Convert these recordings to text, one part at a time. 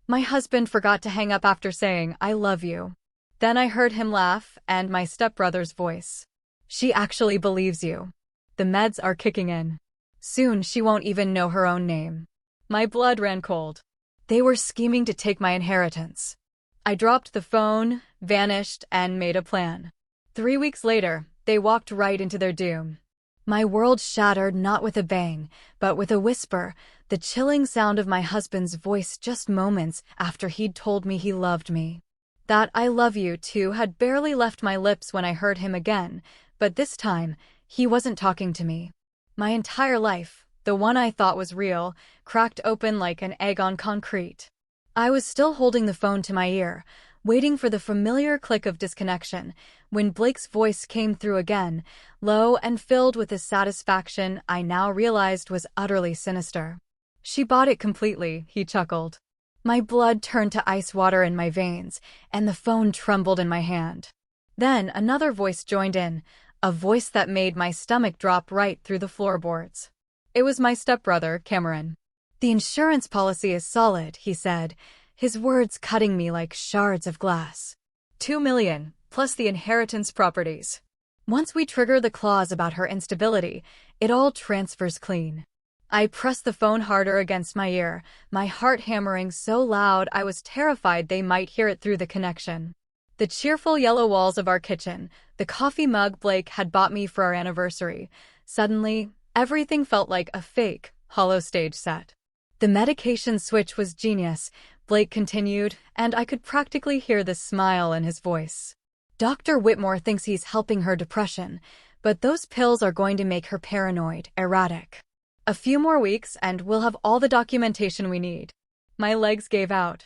My husband forgot to hang up after saying, "I love you." Then I heard him laugh and my stepbrother's voice. "She actually believes you. The meds are kicking in. Soon she won't even know her own name." My blood ran cold. They were scheming to take my inheritance. I dropped the phone, vanished, and made a plan. 3 weeks later, they walked right into their doom. My world shattered not with a bang, but with a whisper, the chilling sound of my husband's voice just moments after he'd told me he loved me. That "I love you too" had barely left my lips when I heard him again, but this time, he wasn't talking to me. My entire life, the one I thought was real, cracked open like an egg on concrete. I was still holding the phone to my ear, waiting for the familiar click of disconnection, when Blake's voice came through again, low and filled with a satisfaction I now realized was utterly sinister. "She bought it completely," he chuckled. My blood turned to ice water in my veins, and the phone trembled in my hand. Then another voice joined in, a voice that made my stomach drop right through the floorboards. It was my stepbrother, Cameron. "The insurance policy is solid," he said, his words cutting me like shards of glass. 2 million, plus the inheritance properties. Once we trigger the clause about her instability, it all transfers clean. I pressed the phone harder against my ear, my heart hammering so loud I was terrified they might hear it through the connection. The cheerful yellow walls of our kitchen, the coffee mug Blake had bought me for our anniversary. Suddenly, everything felt like a fake, hollow stage set. "The medication switch was genius," Blake continued, and I could practically hear the smile in his voice. "Dr. Whitmore thinks he's helping her depression, but those pills are going to make her paranoid, erratic. A few more weeks and we'll have all the documentation we need." My legs gave out.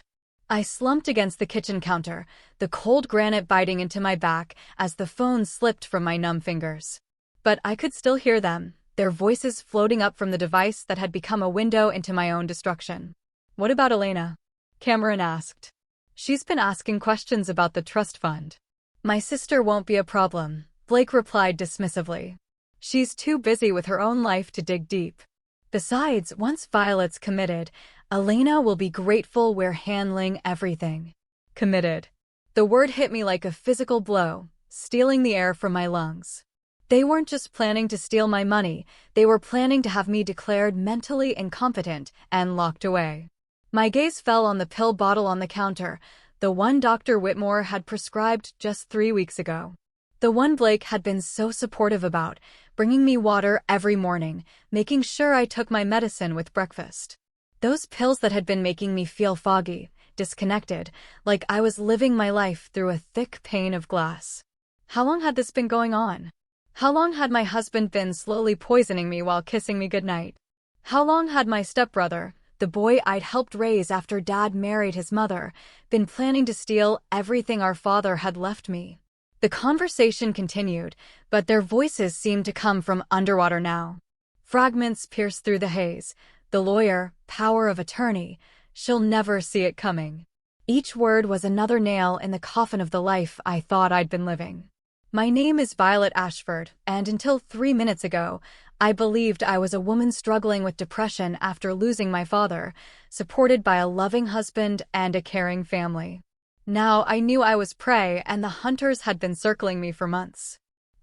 I slumped against the kitchen counter, the cold granite biting into my back as the phone slipped from my numb fingers. But I could still hear them, their voices floating up from the device that had become a window into my own destruction. "What about Elena?" Cameron asked. "She's been asking questions about the trust fund." "My sister won't be a problem," Blake replied dismissively. "She's too busy with her own life to dig deep. Besides, once Violet's committed, Elena will be grateful we're handling everything." Committed. The word hit me like a physical blow, stealing the air from my lungs. They weren't just planning to steal my money, they were planning to have me declared mentally incompetent and locked away. My gaze fell on the pill bottle on the counter, the one Dr. Whitmore had prescribed just 3 weeks ago. The one Blake had been so supportive about, bringing me water every morning, making sure I took my medicine with breakfast. Those pills that had been making me feel foggy, disconnected, like I was living my life through a thick pane of glass. How long had this been going on? How long had my husband been slowly poisoning me while kissing me goodnight? How long had my stepbrother, the boy I'd helped raise after Dad married his mother, been planning to steal everything our father had left me? The conversation continued, but their voices seemed to come from underwater now. Fragments pierced through the haze. The lawyer, power of attorney, she'll never see it coming. Each word was another nail in the coffin of the life I thought I'd been living. My name is Violet Ashford, and until 3 minutes ago, I believed I was a woman struggling with depression after losing my father, supported by a loving husband and a caring family. Now I knew I was prey, and the hunters had been circling me for months.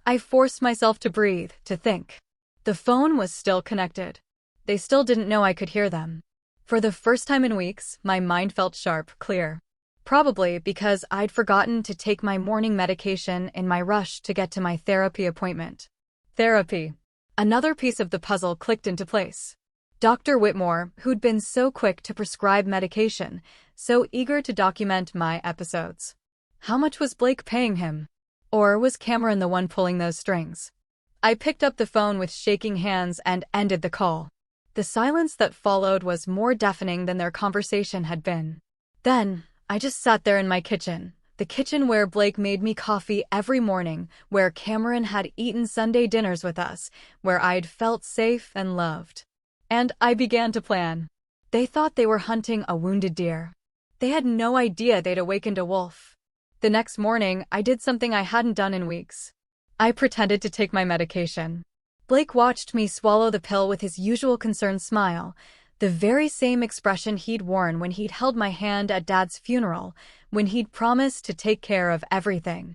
I forced myself to breathe, to think. The phone was still connected. They still didn't know I could hear them. For the first time in weeks, my mind felt sharp, clear. Probably because I'd forgotten to take my morning medication in my rush to get to my therapy appointment. Therapy. Another piece of the puzzle clicked into place. Dr. Whitmore, who'd been so quick to prescribe medication, so eager to document my episodes. How much was Blake paying him? Or was Cameron the one pulling those strings? I picked up the phone with shaking hands and ended the call. The silence that followed was more deafening than their conversation had been. Then, I just sat there in my kitchen, the kitchen where Blake made me coffee every morning, where Cameron had eaten Sunday dinners with us, where I'd felt safe and loved. And I began to plan. They thought they were hunting a wounded deer. They had no idea they'd awakened a wolf. The next morning, I did something I hadn't done in weeks. I pretended to take my medication. Blake watched me swallow the pill with his usual concerned smile, The very same expression he'd worn when he'd held my hand at Dad's funeral, when he'd promised to take care of everything.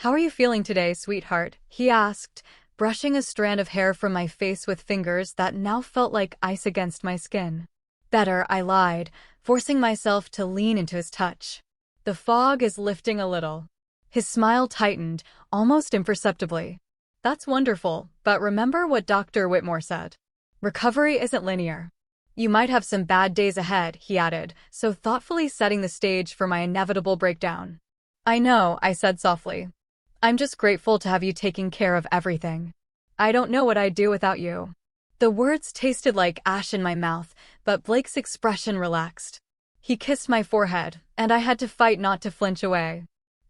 "How are you feeling today, sweetheart?" he asked, brushing a strand of hair from my face with fingers that now felt like ice against my skin. "Better," I lied, forcing myself to lean into his touch. "The fog is lifting a little." His smile tightened, almost imperceptibly. "That's wonderful, but remember what Dr. Whitmore said. Recovery isn't linear. You might have some bad days ahead," he added, so thoughtfully setting the stage for my inevitable breakdown. "I know," I said softly. "I'm just grateful to have you taking care of everything. I don't know what I'd do without you." The words tasted like ash in my mouth, but Blake's expression relaxed. He kissed my forehead, and I had to fight not to flinch away.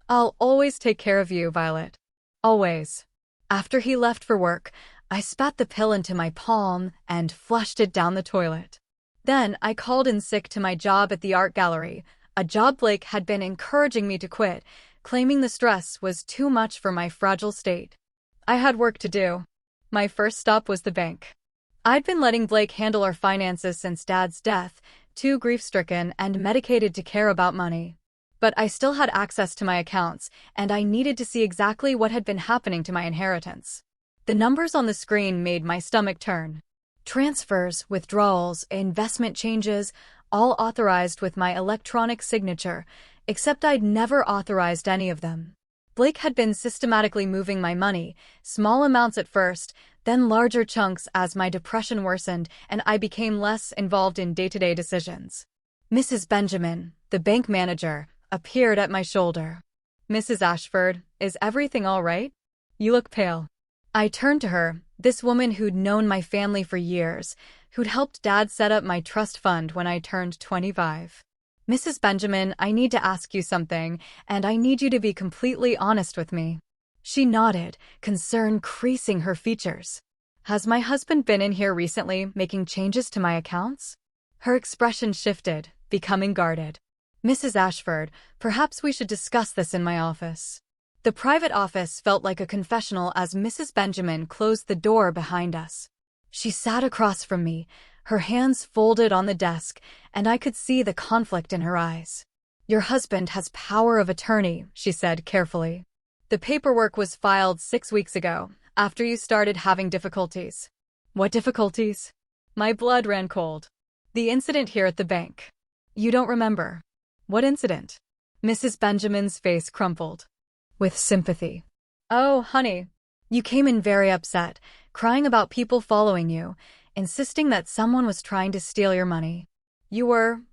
"I'll always take care of you, Violet. Always." After he left for work, I spat the pill into my palm and flushed it down the toilet. Then I called in sick to my job at the art gallery, a job Blake had been encouraging me to quit, claiming the stress was too much for my fragile state. I had work to do. My first stop was the bank. I'd been letting Blake handle our finances since Dad's death, too grief-stricken and medicated to care about money. But I still had access to my accounts, and I needed to see exactly what had been happening to my inheritance. The numbers on the screen made my stomach turn. Transfers, withdrawals, investment changes, all authorized with my electronic signature, except I'd never authorized any of them. Blake had been systematically moving my money, small amounts at first, then larger chunks as my depression worsened and I became less involved in day-to-day decisions. Mrs. Benjamin, the bank manager, appeared at my shoulder. "Mrs. Ashford, is everything all right? You look pale." I turned to her, this woman who'd known my family for years, who'd helped Dad set up my trust fund when I turned 25. "Mrs. Benjamin, I need to ask you something, and I need you to be completely honest with me." She nodded, concern creasing her features. "Has my husband been in here recently making changes to my accounts?" Her expression shifted, becoming guarded. "Mrs. Ashford, perhaps we should discuss this in my office." The private office felt like a confessional as Mrs. Benjamin closed the door behind us. She sat across from me, her hands folded on the desk, and I could see the conflict in her eyes. "Your husband has power of attorney," she said carefully. "The paperwork was filed 6 weeks ago, after you started having difficulties." "What difficulties?" My blood ran cold. "The incident here at the bank." "You don't remember?" "What incident?" Mrs. Benjamin's face crumpled. With sympathy. "Oh, honey. You came in very upset, crying about people following you, insisting that someone was trying to steal your money. You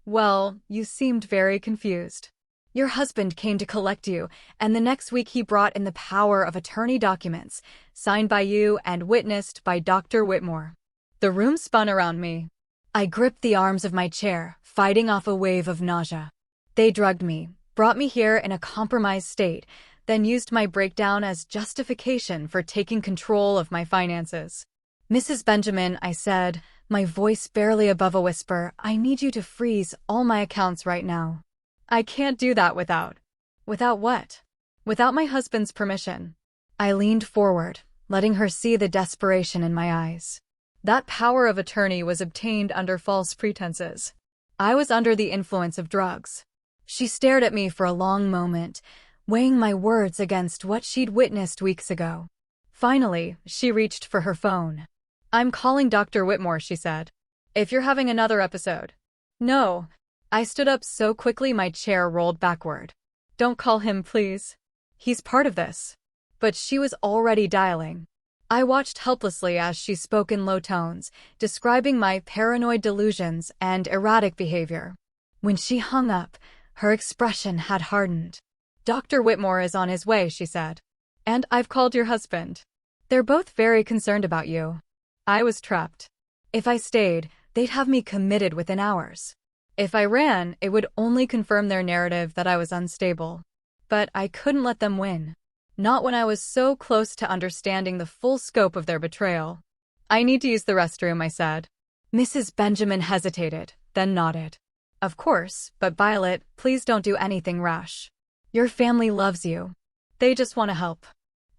seemed very confused. Your husband came to collect you, and the next week he brought in the power of attorney documents, signed by you and witnessed by Dr. Whitmore." The room spun around me. I gripped the arms of my chair, fighting off a wave of nausea. "They drugged me, brought me here in a compromised state, then used my breakdown as justification for taking control of my finances." "Mrs. Benjamin," I said, my voice barely above a whisper, "I need you to freeze all my accounts right now." "I can't do that without." "Without what?" "Without my husband's permission." I leaned forward, letting her see the desperation in my eyes. That power of attorney was obtained under false pretenses. I was under the influence of drugs. She stared at me for a long moment, weighing my words against what she'd witnessed weeks ago. Finally, she reached for her phone. "I'm calling Dr. Whitmore," she said. "If you're having another episode." "No." I stood up so quickly my chair rolled backward. "Don't call him, please. He's part of this." But she was already dialing. I watched helplessly as she spoke in low tones, describing my paranoid delusions and erratic behavior. When she hung up, her expression had hardened. "Dr. Whitmore is on his way," she said. "And I've called your husband. They're both very concerned about you." I was trapped. If I stayed, they'd have me committed within hours. If I ran, it would only confirm their narrative that I was unstable. But I couldn't let them win. Not when I was so close to understanding the full scope of their betrayal. "I need to use the restroom," I said. Mrs. Benjamin hesitated, then nodded. "Of course, but Violet, please don't do anything rash. Your family loves you. They just want to help."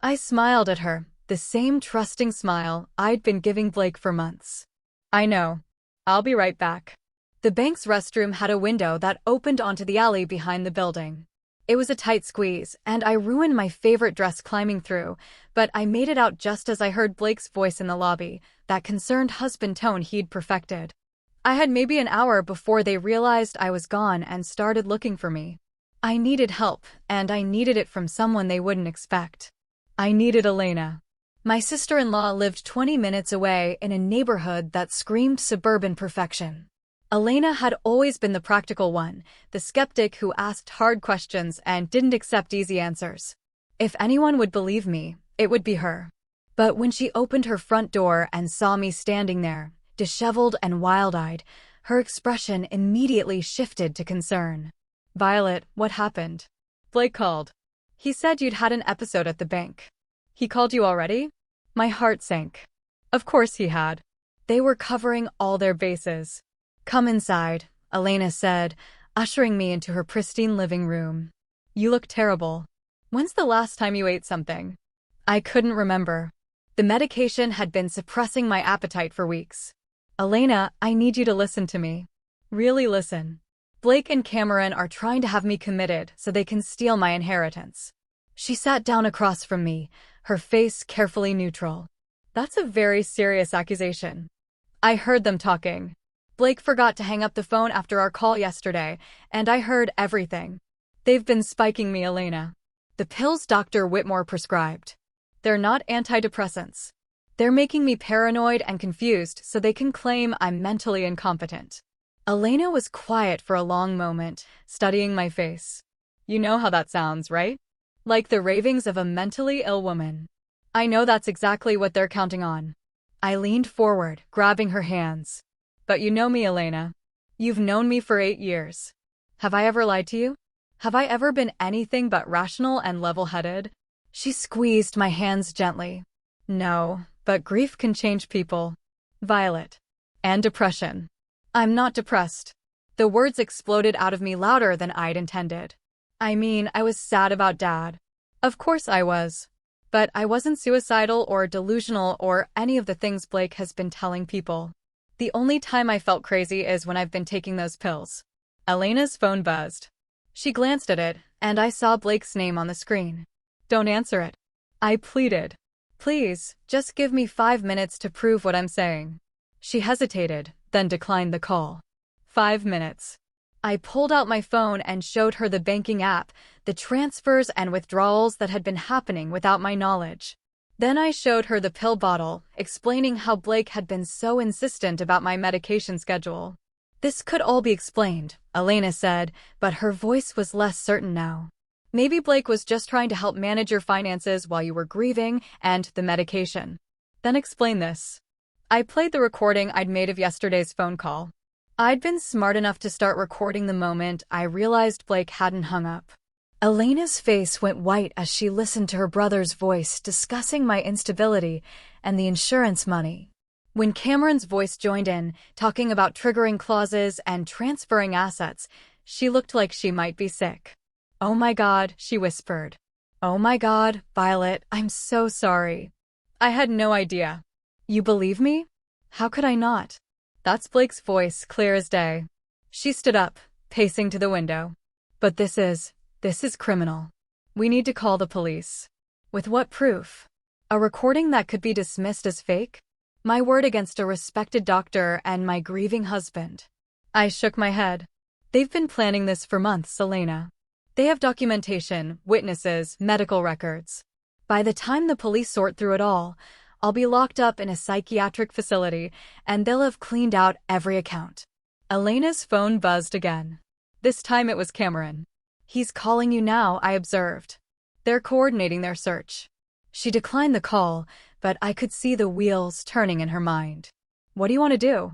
I smiled at her, the same trusting smile I'd been giving Blake for months. "I know. I'll be right back. The bank's restroom had a window that opened onto the alley behind the building. It was a tight squeeze, and I ruined my favorite dress climbing through, but I made it out just as I heard Blake's voice in the lobby, that concerned husband tone he'd perfected. I had maybe an hour before they realized I was gone and started looking for me. I needed help, and I needed it from someone they wouldn't expect. I needed Elena. My sister-in-law lived 20 minutes away in a neighborhood that screamed suburban perfection. Elena had always been the practical one, the skeptic who asked hard questions and didn't accept easy answers. If anyone would believe me, it would be her. But when she opened her front door and saw me standing there, disheveled and wild-eyed, her expression immediately shifted to concern. "Violet, what happened?" "Blake called. He said you'd had an episode at the bank." "He called you already?" My heart sank. Of course he had. They were covering all their bases. "Come inside," Elena said, ushering me into her pristine living room. "You look terrible. When's the last time you ate something?" I couldn't remember. The medication had been suppressing my appetite for weeks. "Elena, I need you to listen to me. Really listen. Blake and Cameron are trying to have me committed so they can steal my inheritance." She sat down across from me, her face carefully neutral. "That's a very serious accusation." I heard them talking. Blake forgot to hang up the phone after our call yesterday, and I heard everything. They've been spiking me, Elena. The pills Dr. Whitmore prescribed. They're not antidepressants. They're making me paranoid and confused so they can claim I'm mentally incompetent. Elena was quiet for a long moment, studying my face. "You know how that sounds, right? Like the ravings of a mentally ill woman." "I know that's exactly what they're counting on." I leaned forward, grabbing her hands. "But you know me, Elena. You've known me for 8 years. Have I ever lied to you? Have I ever been anything but rational and level-headed?" She squeezed my hands gently. "No, but grief can change people. Violet. And depression." "I'm not depressed." The words exploded out of me louder than I'd intended. I mean, I was sad about Dad. Of course I was. But I wasn't suicidal or delusional or any of the things Blake has been telling people. The only time I felt crazy is when I've been taking those pills. Elena's phone buzzed. She glanced at it, and I saw Blake's name on the screen. "Don't answer it." I pleaded. "Please, just give me 5 minutes to prove what I'm saying." She hesitated, then declined the call. 5 minutes. I pulled out my phone and showed her the banking app, the transfers and withdrawals that had been happening without my knowledge. Then I showed her the pill bottle, explaining how Blake had been so insistent about my medication schedule. "This could all be explained," Elena said, but her voice was less certain now. "Maybe Blake was just trying to help manage your finances while you were grieving and the medication." "Then explain this." I played the recording I'd made of yesterday's phone call. I'd been smart enough to start recording the moment I realized Blake hadn't hung up. Elena's face went white as she listened to her brother's voice discussing my instability and the insurance money. When Cameron's voice joined in, talking about triggering clauses and transferring assets, she looked like she might be sick. "Oh my God," she whispered. "Oh my God, Violet, I'm so sorry. I had no idea." "You believe me? How could I not?" That's Blake's voice, clear as day. She stood up, pacing to the window. "But this is criminal. We need to call the police." "With what proof? A recording that could be dismissed as fake? My word against a respected doctor and my grieving husband." I shook my head. "They've been planning this for months, Elena. They have documentation, witnesses, medical records. By the time the police sort through it all, I'll be locked up in a psychiatric facility, and they'll have cleaned out every account." Elena's phone buzzed again. This time it was Cameron. "He's calling you now," I observed. "They're coordinating their search." She declined the call, but I could see the wheels turning in her mind. "What do you want to do?"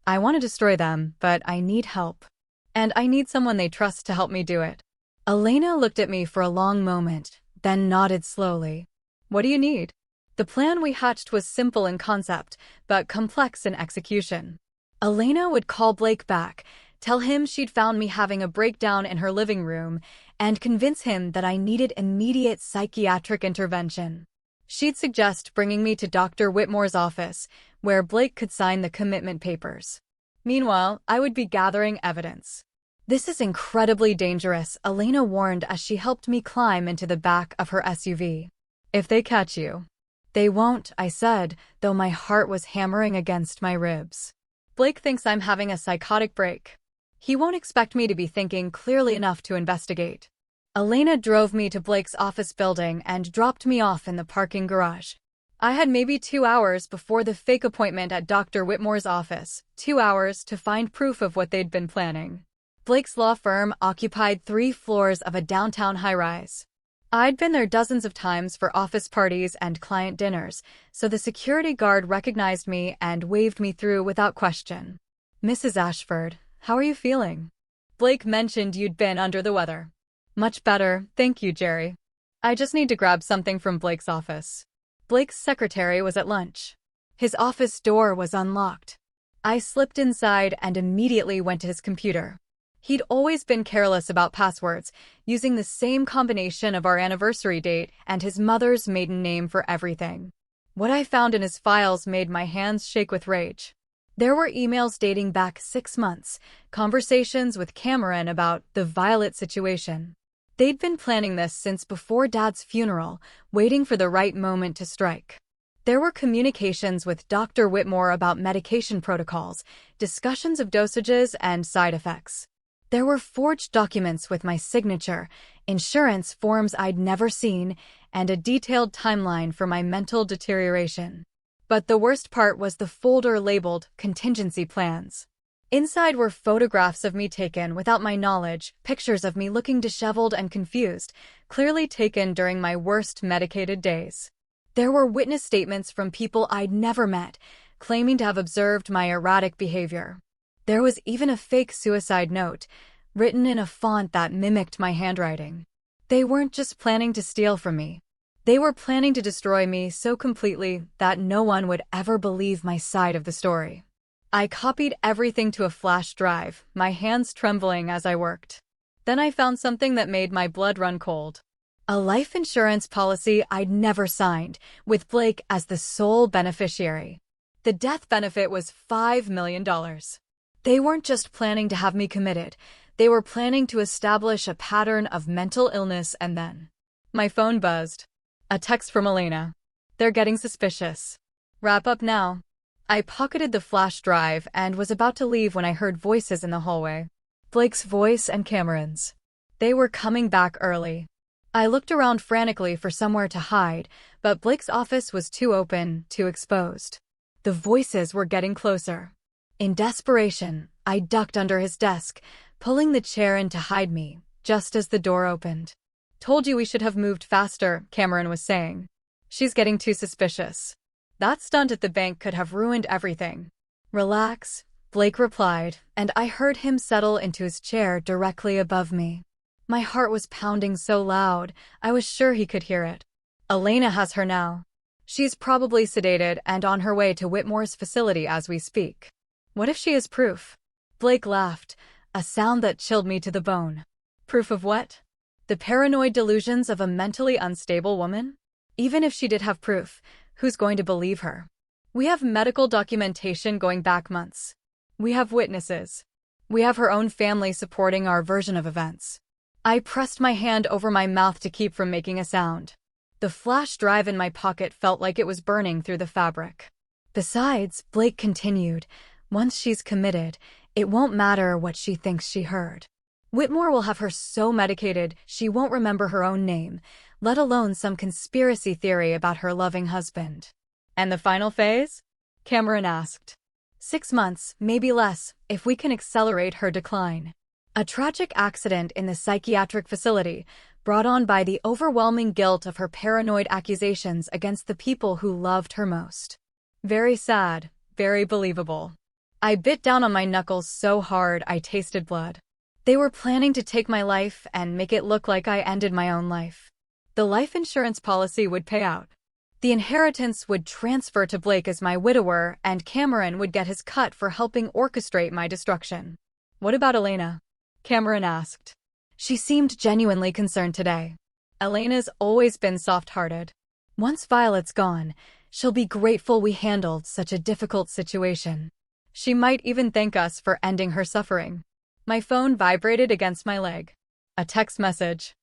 "I want to destroy them, but I need help. And I need someone they trust to help me do it." Elena looked at me for a long moment, then nodded slowly. "What do you need?" The plan we hatched was simple in concept, but complex in execution. Elena would call Blake back, tell him she'd found me having a breakdown in her living room, and convince him that I needed immediate psychiatric intervention. She'd suggest bringing me to Dr. Whitmore's office, where Blake could sign the commitment papers. Meanwhile, I would be gathering evidence. This is incredibly dangerous, Elena warned as she helped me climb into the back of her SUV. If they catch you. They won't, I said, though my heart was hammering against my ribs. Blake thinks I'm having a psychotic break. He won't expect me to be thinking clearly enough to investigate. Elena drove me to Blake's office building and dropped me off in the parking garage. I had maybe 2 hours before the fake appointment at Dr. Whitmore's office, 2 hours to find proof of what they'd been planning. Blake's law firm occupied 3 floors of a downtown high-rise. I'd been there dozens of times for office parties and client dinners, so the security guard recognized me and waved me through without question. Mrs. Ashford, how are you feeling? Blake mentioned you'd been under the weather. Much better, thank you, Jerry. I just need to grab something from Blake's office. Blake's secretary was at lunch. His office door was unlocked. I slipped inside and immediately went to his computer. He'd always been careless about passwords, using the same combination of our anniversary date and his mother's maiden name for everything. What I found in his files made my hands shake with rage. There were emails dating back 6 months, conversations with Cameron about the Violet situation. They'd been planning this since before Dad's funeral, waiting for the right moment to strike. There were communications with Dr. Whitmore about medication protocols, discussions of dosages and side effects. There were forged documents with my signature, insurance forms I'd never seen, and a detailed timeline for my mental deterioration. But the worst part was the folder labeled contingency plans. Inside were photographs of me taken without my knowledge, pictures of me looking disheveled and confused, clearly taken during my worst medicated days. There were witness statements from people I'd never met, claiming to have observed my erratic behavior. There was even a fake suicide note, written in a font that mimicked my handwriting. They weren't just planning to steal from me. They were planning to destroy me so completely that no one would ever believe my side of the story. I copied everything to a flash drive, my hands trembling as I worked. Then I found something that made my blood run cold. A life insurance policy I'd never signed, with Blake as the sole beneficiary. The death benefit was $5 million. They weren't just planning to have me committed, they were planning to establish a pattern of mental illness and then. My phone buzzed. A text from Elena. They're getting suspicious. Wrap up now. I pocketed the flash drive and was about to leave when I heard voices in the hallway. Blake's voice and Cameron's. They were coming back early. I looked around frantically for somewhere to hide, but Blake's office was too open, too exposed. The voices were getting closer. In desperation, I ducked under his desk, pulling the chair in to hide me, just as the door opened. Told you we should have moved faster, Cameron was saying. She's getting too suspicious. That stunt at the bank could have ruined everything. Relax, Blake replied, and I heard him settle into his chair directly above me. My heart was pounding so loud, I was sure he could hear it. Elena has her now. She's probably sedated and on her way to Whitmore's facility as we speak. What if she is proof? Blake laughed, a sound that chilled me to the bone. Proof of what? The paranoid delusions of a mentally unstable woman? Even if she did have proof, who's going to believe her? We have medical documentation going back months. We have witnesses. We have her own family supporting our version of events. I pressed my hand over my mouth to keep from making a sound. The flash drive in my pocket felt like it was burning through the fabric. Besides, Blake continued, once she's committed, it won't matter what she thinks she heard. Whitmore will have her so medicated she won't remember her own name, let alone some conspiracy theory about her loving husband. And the final phase? Cameron asked. 6 months, maybe less, if we can accelerate her decline. A tragic accident in the psychiatric facility, brought on by the overwhelming guilt of her paranoid accusations against the people who loved her most. Very sad, very believable. I bit down on my knuckles so hard I tasted blood. They were planning to take my life and make it look like I ended my own life. The life insurance policy would pay out. The inheritance would transfer to Blake as my widower, and Cameron would get his cut for helping orchestrate my destruction. What about Elena? Cameron asked. She seemed genuinely concerned today. Elena's always been soft-hearted. Once Violet's gone, she'll be grateful we handled such a difficult situation. She might even thank us for ending her suffering. My phone vibrated against my leg. A text message.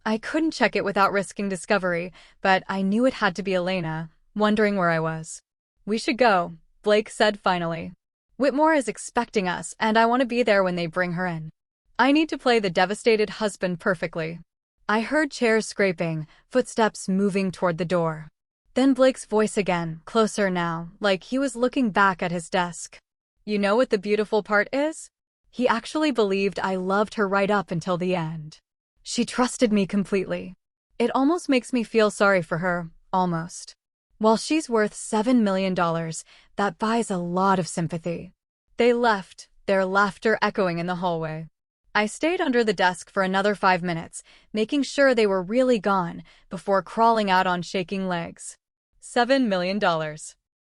I couldn't check it without risking discovery, but I knew it had to be Elena, wondering where I was. We should go, Blake said finally. Whitmore is expecting us, and I want to be there when they bring her in. I need to play the devastated husband perfectly. I heard chairs scraping, footsteps moving toward the door. Then Blake's voice again, closer now, like he was looking back at his desk. You know what the beautiful part is? He actually believed I loved her right up until the end. She trusted me completely. It almost makes me feel sorry for her, almost. While she's worth $7 million, that buys a lot of sympathy. They left, their laughter echoing in the hallway. I stayed under the desk for another 5 minutes, making sure they were really gone, before crawling out on shaking legs. $7 million.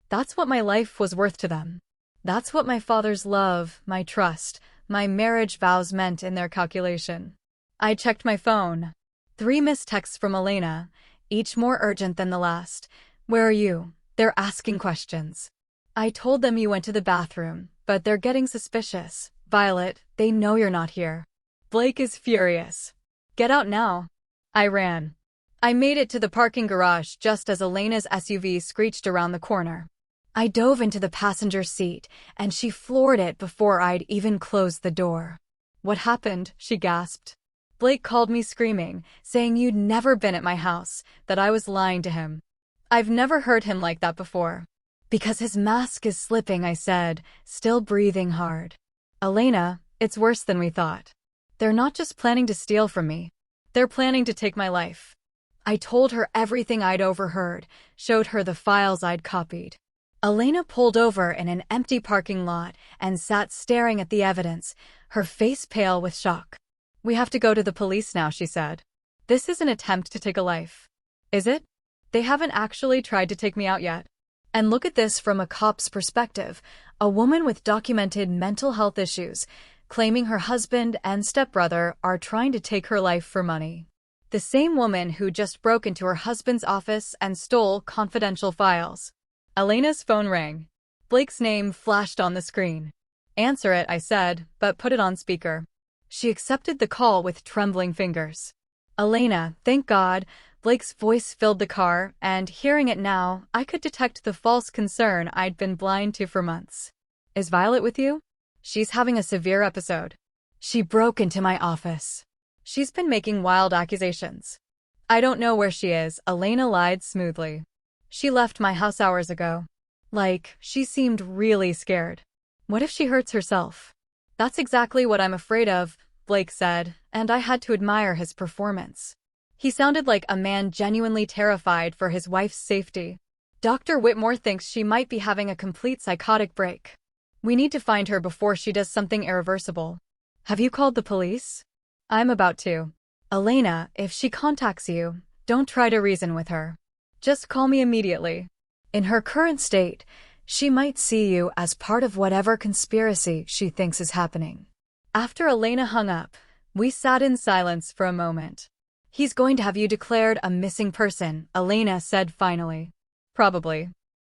That's what my life was worth to them. That's what my father's love, my trust, my marriage vows meant in their calculation. I checked my phone. 3 missed texts from Elena, each more urgent than the last. Where are you? They're asking questions. I told them you went to the bathroom, but they're getting suspicious. Violet, they know you're not here. Blake is furious. Get out now. I ran. I made it to the parking garage just as Elena's SUV screeched around the corner. I dove into the passenger seat, and she floored it before I'd even closed the door. What happened? She gasped. Blake called me screaming, saying you'd never been at my house, that I was lying to him. I've never heard him like that before. Because his mask is slipping, I said, still breathing hard. Elena, it's worse than we thought. They're not just planning to steal from me. They're planning to take my life. I told her everything I'd overheard, showed her the files I'd copied. Elena pulled over in an empty parking lot and sat staring at the evidence, her face pale with shock. We have to go to the police now, she said. This is an attempt to take a life. Is it? They haven't actually tried to take me out yet. And look at this from a cop's perspective, a woman with documented mental health issues, claiming her husband and stepbrother are trying to take her life for money. The same woman who just broke into her husband's office and stole confidential files. Elena's phone rang. Blake's name flashed on the screen. Answer it, I said, but put it on speaker. She accepted the call with trembling fingers. Elena, thank God. Blake's voice filled the car, and hearing it now, I could detect the false concern I'd been blind to for months. Is Violet with you? She's having a severe episode. She broke into my office. She's been making wild accusations. I don't know where she is, Elena lied smoothly. She left my house hours ago. She seemed really scared. What if she hurts herself? That's exactly what I'm afraid of, Blake said, and I had to admire his performance. He sounded like a man genuinely terrified for his wife's safety. Dr. Whitmore thinks she might be having a complete psychotic break. We need to find her before she does something irreversible. Have you called the police? I'm about to. Elena, if she contacts you, don't try to reason with her. Just call me immediately. In her current state, she might see you as part of whatever conspiracy she thinks is happening. After Elena hung up, we sat in silence for a moment. He's going to have you declared a missing person, Elena said finally. Probably.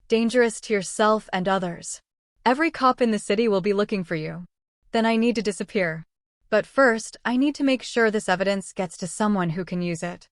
Dangerous to yourself and others. Every cop in the city will be looking for you. Then I need to disappear. But first, I need to make sure this evidence gets to someone who can use it.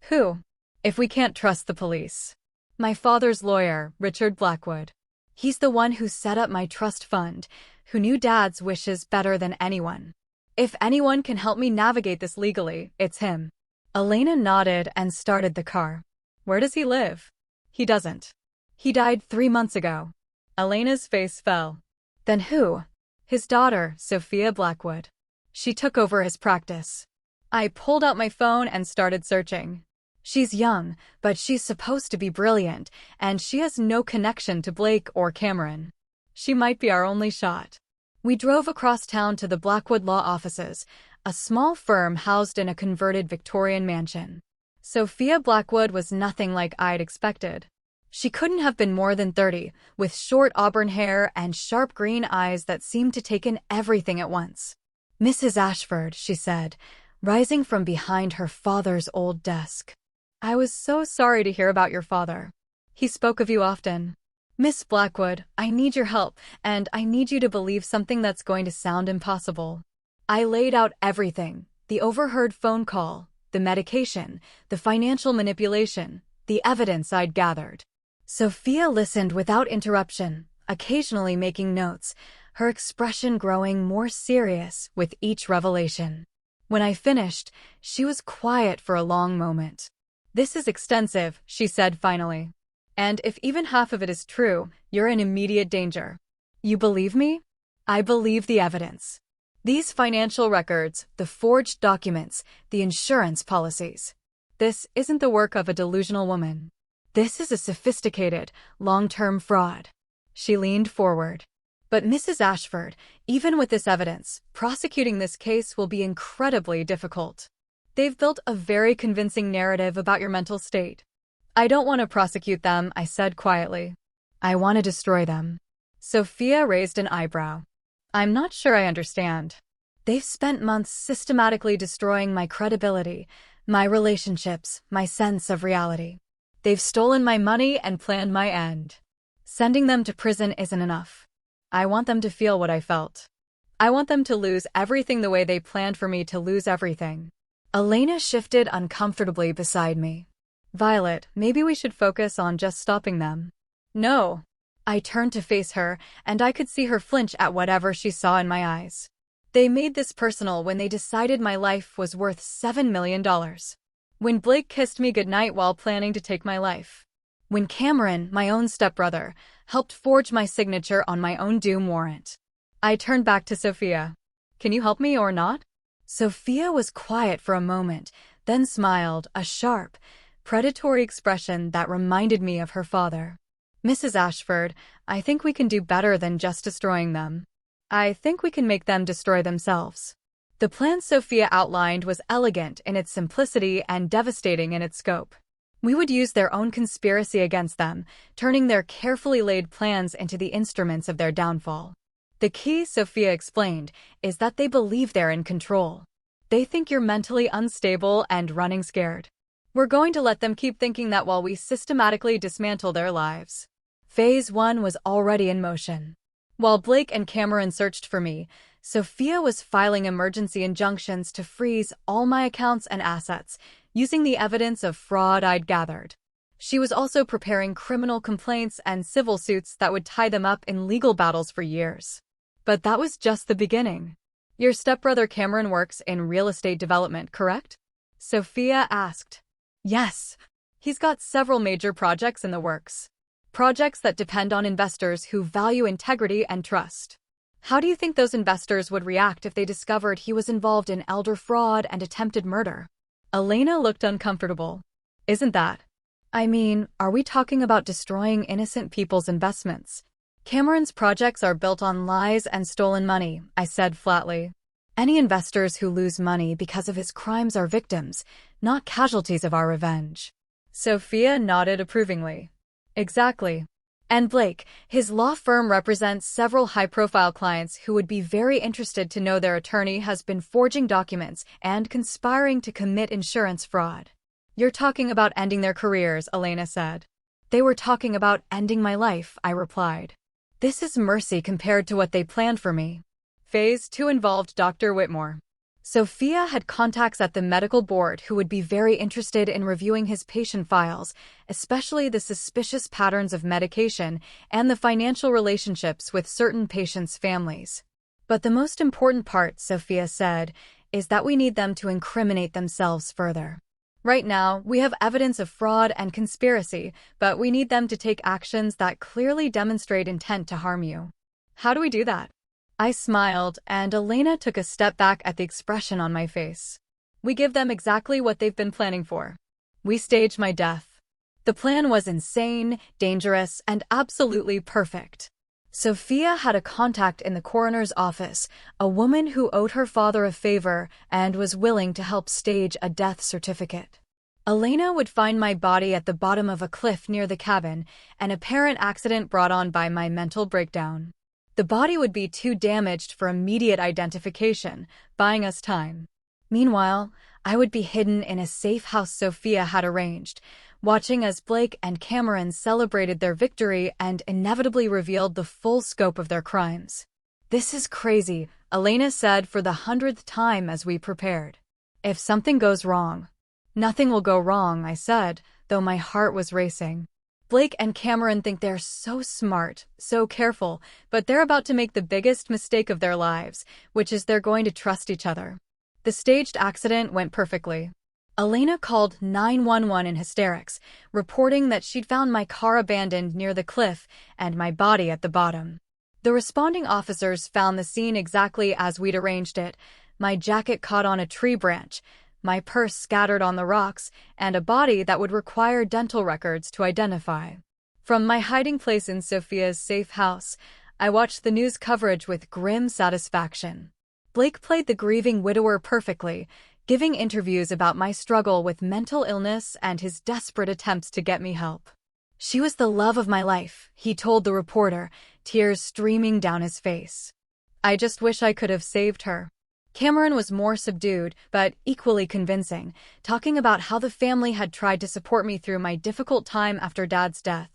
Who? If we can't trust the police. My father's lawyer, Richard Blackwood. He's the one who set up my trust fund, who knew Dad's wishes better than anyone. If anyone can help me navigate this legally, it's him. Elena nodded and started the car. Where does he live? He doesn't. He died 3 months ago. Elena's face fell. Then who? His daughter, Sophia Blackwood. She took over his practice. I pulled out my phone and started searching. She's young, but she's supposed to be brilliant, and she has no connection to Blake or Cameron. She might be our only shot. We drove across town to the Blackwood Law Offices, a small firm housed in a converted Victorian mansion. Sophia Blackwood was nothing like I'd expected. She couldn't have been more than 30, with short auburn hair and sharp green eyes that seemed to take in everything at once. Mrs. Ashford, she said, rising from behind her father's old desk. I was so sorry to hear about your father. He spoke of you often. Miss Blackwood, I need your help, and I need you to believe something that's going to sound impossible. I laid out everything: the overheard phone call, the medication, the financial manipulation, the evidence I'd gathered. Sophia listened without interruption, occasionally making notes, her expression growing more serious with each revelation. When I finished, she was quiet for a long moment. "This is extensive," she said finally. "And if even half of it is true, you're in immediate danger." "You believe me?" "I believe the evidence. These financial records, the forged documents, the insurance policies. This isn't the work of a delusional woman. This is a sophisticated, long-term fraud." She leaned forward. "But Mrs. Ashford, even with this evidence, prosecuting this case will be incredibly difficult. They've built a very convincing narrative about your mental state." "I don't want to prosecute them," I said quietly. "I want to destroy them." Sophia raised an eyebrow. "I'm not sure I understand." "They've spent months systematically destroying my credibility, my relationships, my sense of reality. They've stolen my money and planned my end. Sending them to prison isn't enough. I want them to feel what I felt. I want them to lose everything the way they planned for me to lose everything." Elena shifted uncomfortably beside me. "Violet, maybe we should focus on just stopping them." "No." I turned to face her, and I could see her flinch at whatever she saw in my eyes. "They made this personal when they decided my life was worth $7 million. When Blake kissed me goodnight while planning to take my life. When Cameron, my own stepbrother, helped forge my signature on my own doom warrant." I turned back to Sophia. "Can you help me or not?" Sophia was quiet for a moment, then smiled, a sharp, predatory expression that reminded me of her father. "Mrs. Ashford, I think we can do better than just destroying them. I think we can make them destroy themselves." The plan Sophia outlined was elegant in its simplicity and devastating in its scope. We would use their own conspiracy against them, turning their carefully laid plans into the instruments of their downfall. "The key," Sophia explained, "is that they believe they're in control. They think you're mentally unstable and running scared. We're going to let them keep thinking that while we systematically dismantle their lives." Phase 1 was already in motion. While Blake and Cameron searched for me, Sophia was filing emergency injunctions to freeze all my accounts and assets, using the evidence of fraud I'd gathered. She was also preparing criminal complaints and civil suits that would tie them up in legal battles for years. But that was just the beginning. "Your stepbrother Cameron works in real estate development, correct?" Sophia asked. "Yes. He's got several major projects in the works. Projects that depend on investors who value integrity and trust. How do you think those investors would react if they discovered he was involved in elder fraud and attempted murder?" Elena looked uncomfortable. "Isn't that? I mean, are we talking about destroying innocent people's investments?" "Cameron's projects are built on lies and stolen money," I said flatly. "Any investors who lose money because of his crimes are victims, not casualties of our revenge." Sophia nodded approvingly. "Exactly. And Blake, his law firm represents several high-profile clients who would be very interested to know their attorney has been forging documents and conspiring to commit insurance fraud." "You're talking about ending their careers," Elena said. "They were talking about ending my life," I replied. "This is mercy compared to what they planned for me." Phase 2 involved Dr. Whitmore. Sophia had contacts at the medical board who would be very interested in reviewing his patient files, especially the suspicious patterns of medication and the financial relationships with certain patients' families. "But the most important part," Sophia said, "is that we need them to incriminate themselves further. Right now, we have evidence of fraud and conspiracy, but we need them to take actions that clearly demonstrate intent to harm you." "How do we do that?" I smiled, and Elena took a step back at the expression on my face. "We give them exactly what they've been planning for. We stage my death." The plan was insane, dangerous, and absolutely perfect. Sophia had a contact in the coroner's office, a woman who owed her father a favor and was willing to help stage a death certificate. Elena would find my body at the bottom of a cliff near the cabin, an apparent accident brought on by my mental breakdown. The body would be too damaged for immediate identification, buying us time. Meanwhile, I would be hidden in a safe house Sophia had arranged, watching as Blake and Cameron celebrated their victory and inevitably revealed the full scope of their crimes. "This is crazy," Elena said for the 100th time as we prepared. "If something goes wrong." "Nothing will go wrong," I said, though my heart was racing. Blake and Cameron think they're so smart, so careful, but they're about to make the biggest mistake of their lives, which is they're going to trust each other. The staged accident went perfectly. Elena called 911 in hysterics, reporting that she'd found my car abandoned near the cliff and my body at the bottom. The responding officers found the scene exactly as we'd arranged it: my jacket caught on a tree branch, my purse scattered on the rocks, and a body that would require dental records to identify. From my hiding place in Sophia's safe house, I watched the news coverage with grim satisfaction. Blake played the grieving widower perfectly, giving interviews about my struggle with mental illness and his desperate attempts to get me help. "She was the love of my life," he told the reporter, tears streaming down his face. "I just wish I could have saved her." Cameron was more subdued, but equally convincing, talking about how the family had tried to support me through my difficult time after Dad's death.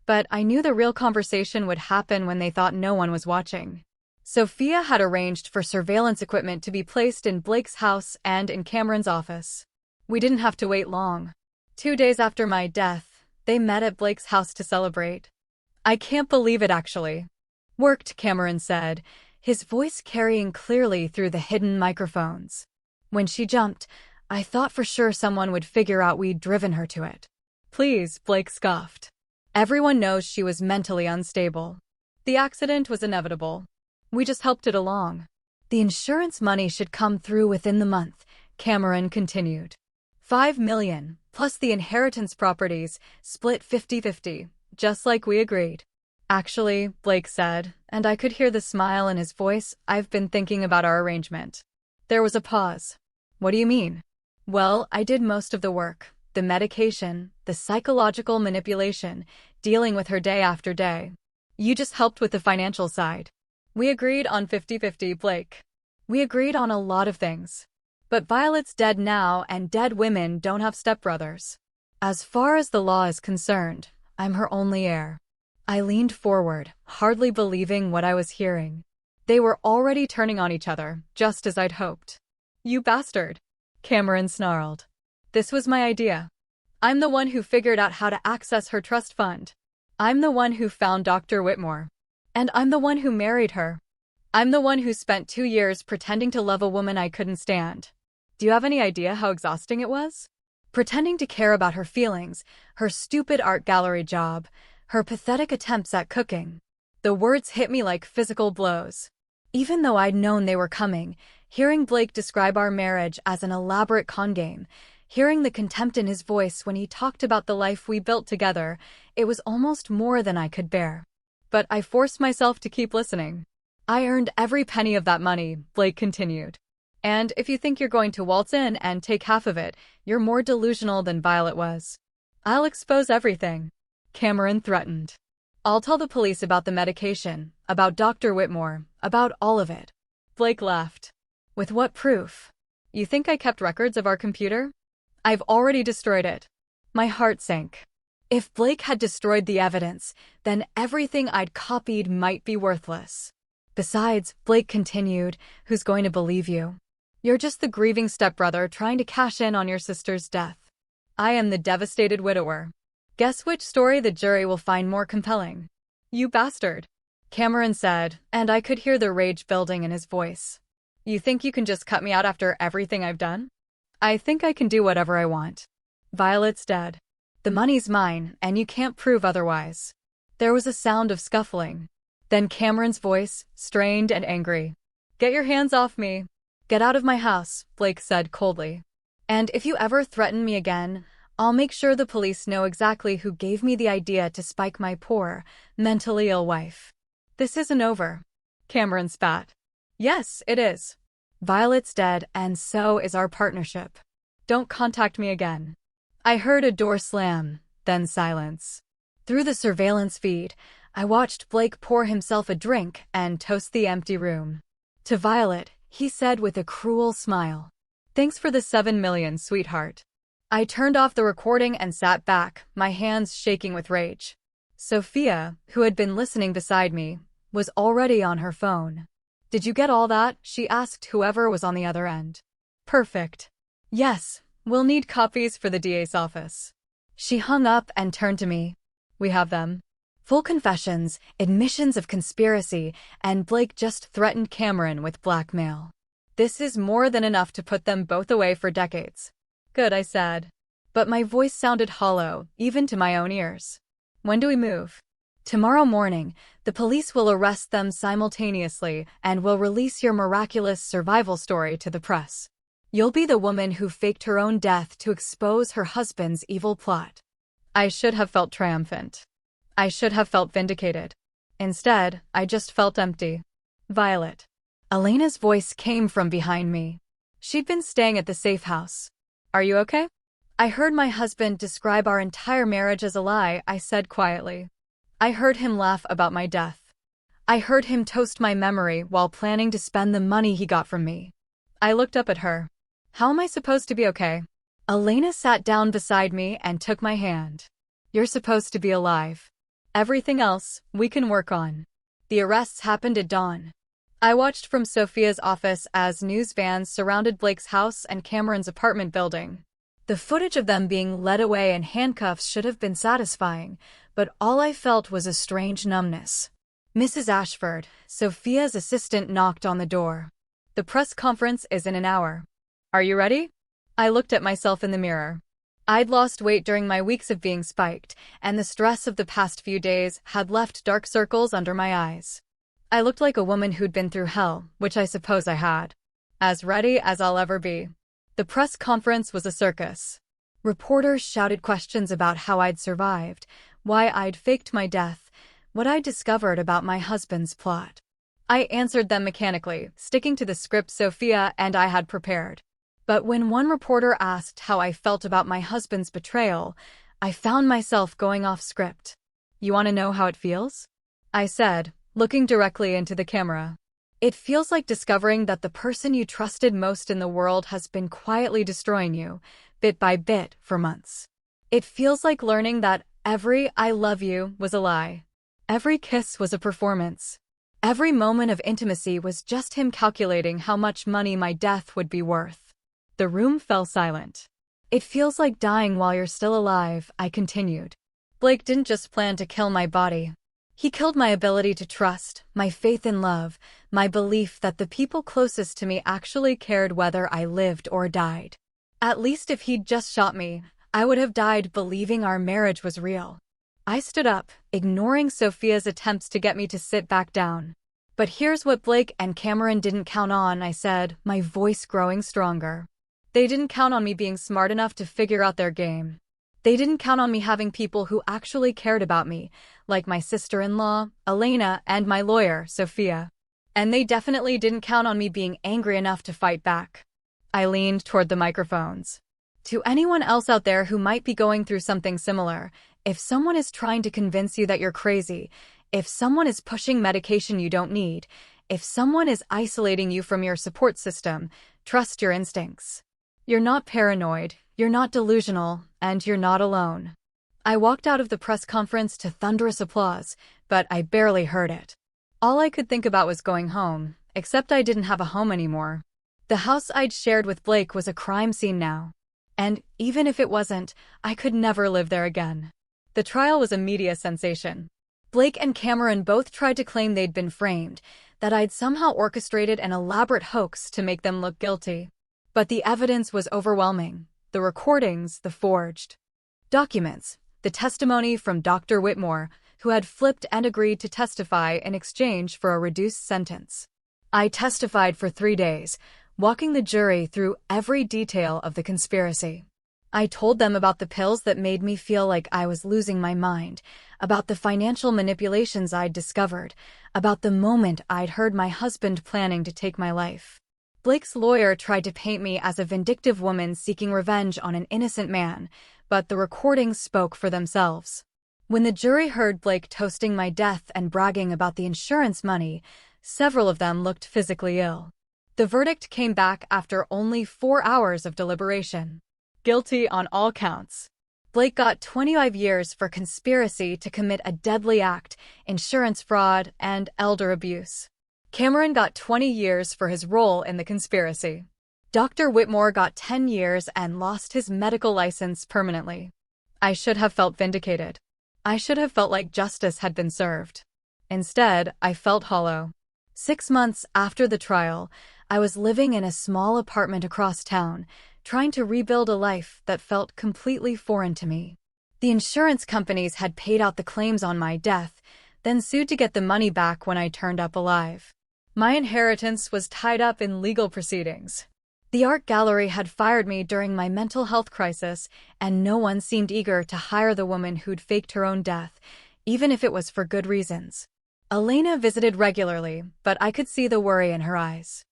But I knew the real conversation would happen when they thought no one was watching. Sophia had arranged for surveillance equipment to be placed in Blake's house and in Cameron's office. We didn't have to wait long. 2 days after my death, they met at Blake's house to celebrate. "I can't believe it, actually." "Worked," Cameron said, his voice carrying clearly through the hidden microphones. "When she jumped, I thought for sure someone would figure out we'd driven her to it." "Please," Blake scoffed. "Everyone knows she was mentally unstable. The accident was inevitable. We just helped it along." "The insurance money should come through within the month," Cameron continued. $5 million, plus the inheritance properties, split 50-50, just like we agreed." "Actually," Blake said, and I could hear the smile in his voice, "I've been thinking about our arrangement." There was a pause. "What do you mean?" "Well, I did most of the work. The medication, the psychological manipulation, dealing with her day after day. You just helped with the financial side." "We agreed on 50-50, Blake." "We agreed on a lot of things. But Violet's dead now, and dead women don't have stepbrothers. As far as the law is concerned, I'm her only heir." I leaned forward, hardly believing what I was hearing. They were already turning on each other, just as I'd hoped. "You bastard," Cameron snarled. "This was my idea. I'm the one who figured out how to access her trust fund. I'm the one who found Dr. Whitmore. And I'm the one who married her. I'm the one who spent 2 years pretending to love a woman I couldn't stand. Do you have any idea how exhausting it was? Pretending to care about her feelings, her stupid art gallery job, her pathetic attempts at cooking." The words hit me like physical blows. Even though I'd known they were coming, hearing Blake describe our marriage as an elaborate con game, hearing the contempt in his voice when he talked about the life we built together, it was almost more than I could bear. But I forced myself to keep listening. "I earned every penny of that money," Blake continued. "And if you think you're going to waltz in and take half of it, you're more delusional than Violet was." "I'll expose everything," Cameron threatened. "I'll tell the police about the medication, about Dr. Whitmore, about all of it." Blake laughed. "With what proof? You think I kept records of our computer? I've already destroyed it." My heart sank. If Blake had destroyed the evidence, then everything I'd copied might be worthless. "Besides," Blake continued, "who's going to believe you? You're just the grieving stepbrother trying to cash in on your sister's death. I am the devastated widower. Guess which story the jury will find more compelling?" "You bastard," Cameron said, and I could hear the rage building in his voice. "You think you can just cut me out after everything I've done? I think I can do whatever I want. Violet's dead. The money's mine, and you can't prove otherwise." There was a sound of scuffling. Then Cameron's voice, strained and angry. "Get your hands off me." "Get out of my house," Blake said coldly. "And if you ever threaten me again, I'll make sure the police know exactly who gave me the idea to spike my poor, mentally ill wife." "This isn't over," Cameron spat. "Yes, it is. Violet's dead, and so is our partnership. Don't contact me again." I heard a door slam, then silence. Through the surveillance feed, I watched Blake pour himself a drink and toast the empty room. "To Violet," he said with a cruel smile. Thanks for the 7 million, sweetheart. I turned off the recording and sat back, my hands shaking with rage. Sophia, who had been listening beside me, was already on her phone. Did you get all that? She asked whoever was on the other end. Perfect. Yes, we'll need copies for the DA's office. She hung up and turned to me. We have them. Full confessions, admissions of conspiracy, and Blake just threatened Cameron with blackmail. This is more than enough to put them both away for decades. Good, I said. But my voice sounded hollow, even to my own ears. When do we move? Tomorrow morning, the police will arrest them simultaneously and will release your miraculous survival story to the press. You'll be the woman who faked her own death to expose her husband's evil plot. I should have felt triumphant. I should have felt vindicated. Instead, I just felt empty. Violet. Elena's voice came from behind me. She'd been staying at the safe house. Are you okay? I heard my husband describe our entire marriage as a lie, I said quietly. I heard him laugh about my death. I heard him toast my memory while planning to spend the money he got from me. I looked up at her. How am I supposed to be okay? Elena sat down beside me and took my hand. You're supposed to be alive. Everything else, we can work on. The arrests happened at dawn. I watched from Sophia's office as news vans surrounded Blake's house and Cameron's apartment building. The footage of them being led away in handcuffs should have been satisfying, but all I felt was a strange numbness. Mrs. Ashford, Sophia's assistant, knocked on the door. The press conference is in an hour. Are you ready? I looked at myself in the mirror. I'd lost weight during my weeks of being spiked, and the stress of the past few days had left dark circles under my eyes. I looked like a woman who'd been through hell, which I suppose I had. As ready as I'll ever be. The press conference was a circus. Reporters shouted questions about how I'd survived, why I'd faked my death, what I'd discovered about my husband's plot. I answered them mechanically, sticking to the script Sophia and I had prepared. But when one reporter asked how I felt about my husband's betrayal, I found myself going off script. You want to know how it feels? I said, looking directly into the camera. It feels like discovering that the person you trusted most in the world has been quietly destroying you, bit by bit, for months. It feels like learning that every "I love you" was a lie. Every kiss was a performance. Every moment of intimacy was just him calculating how much money my death would be worth. The room fell silent. It feels like dying while you're still alive, I continued. Blake didn't just plan to kill my body. He killed my ability to trust, my faith in love, my belief that the people closest to me actually cared whether I lived or died. At least if he'd just shot me, I would have died believing our marriage was real. I stood up, ignoring Sophia's attempts to get me to sit back down. But here's what Blake and Cameron didn't count on, I said, my voice growing stronger. They didn't count on me being smart enough to figure out their game. They didn't count on me having people who actually cared about me, like my sister-in-law, Elena, and my lawyer, Sophia. And they definitely didn't count on me being angry enough to fight back. I leaned toward the microphones. To anyone else out there who might be going through something similar, if someone is trying to convince you that you're crazy, if someone is pushing medication you don't need, if someone is isolating you from your support system, trust your instincts. You're not paranoid, you're not delusional, and you're not alone. I walked out of the press conference to thunderous applause, but I barely heard it. All I could think about was going home, except I didn't have a home anymore. The house I'd shared with Blake was a crime scene now. And even if it wasn't, I could never live there again. The trial was a media sensation. Blake and Cameron both tried to claim they'd been framed, that I'd somehow orchestrated an elaborate hoax to make them look guilty. But the evidence was overwhelming. The recordings, the forged documents, the testimony from Dr. Whitmore, who had flipped and agreed to testify in exchange for a reduced sentence. I testified for 3 days, walking the jury through every detail of the conspiracy. I told them about the pills that made me feel like I was losing my mind, about the financial manipulations I'd discovered, about the moment I'd heard my husband planning to take my life. Blake's lawyer tried to paint me as a vindictive woman seeking revenge on an innocent man, but the recordings spoke for themselves. When the jury heard Blake toasting my death and bragging about the insurance money, several of them looked physically ill. The verdict came back after only 4 hours of deliberation. Guilty on all counts. Blake got 25 years for conspiracy to commit a deadly act, insurance fraud, and elder abuse. Cameron got 20 years for his role in the conspiracy. Dr. Whitmore got 10 years and lost his medical license permanently. I should have felt vindicated. I should have felt like justice had been served. Instead, I felt hollow. 6 months after the trial, I was living in a small apartment across town, trying to rebuild a life that felt completely foreign to me. The insurance companies had paid out the claims on my death, then sued to get the money back when I turned up alive. My inheritance was tied up in legal proceedings. The art gallery had fired me during my mental health crisis, and no one seemed eager to hire the woman who'd faked her own death, even if it was for good reasons. Elena visited regularly, but I could see the worry in her eyes.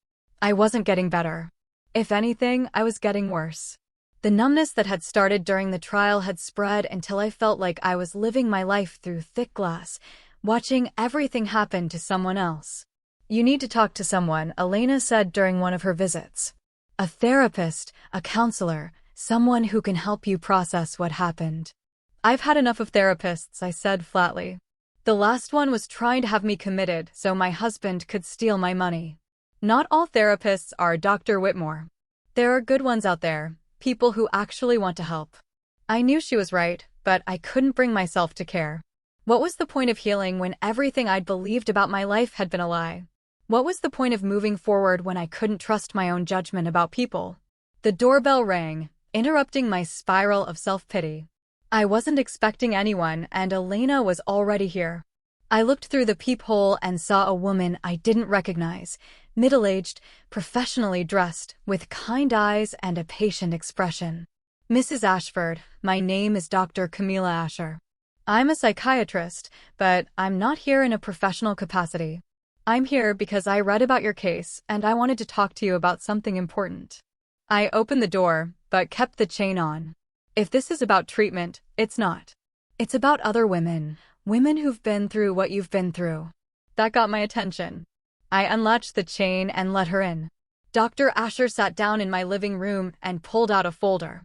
I wasn't getting better. If anything, I was getting worse. The numbness that had started during the trial had spread until I felt like I was living my life through thick glass, watching everything happen to someone else. You need to talk to someone, Elena said during one of her visits. A therapist, a counselor, someone who can help you process what happened. I've had enough of therapists, I said flatly. The last one was trying to have me committed so my husband could steal my money. Not all therapists are Dr. Whitmore. There are good ones out there, people who actually want to help. I knew she was right, but I couldn't bring myself to care. What was the point of healing when everything I'd believed about my life had been a lie? What was the point of moving forward when I couldn't trust my own judgment about people? The doorbell rang, interrupting my spiral of self-pity. I wasn't expecting anyone, and Elena was already here. I looked through the peephole and saw a woman I didn't recognize, middle-aged, professionally dressed, with kind eyes and a patient expression. Mrs. Ashford, my name is Dr. Camilla Asher. I'm a psychiatrist, but I'm not here in a professional capacity. I'm here because I read about your case, and I wanted to talk to you about something important. I opened the door, but kept the chain on. If this is about treatment, it's not. It's about other women. Women who've been through what you've been through. That got my attention. I unlatched the chain and let her in. Dr. Asher sat down in my living room and pulled out a folder.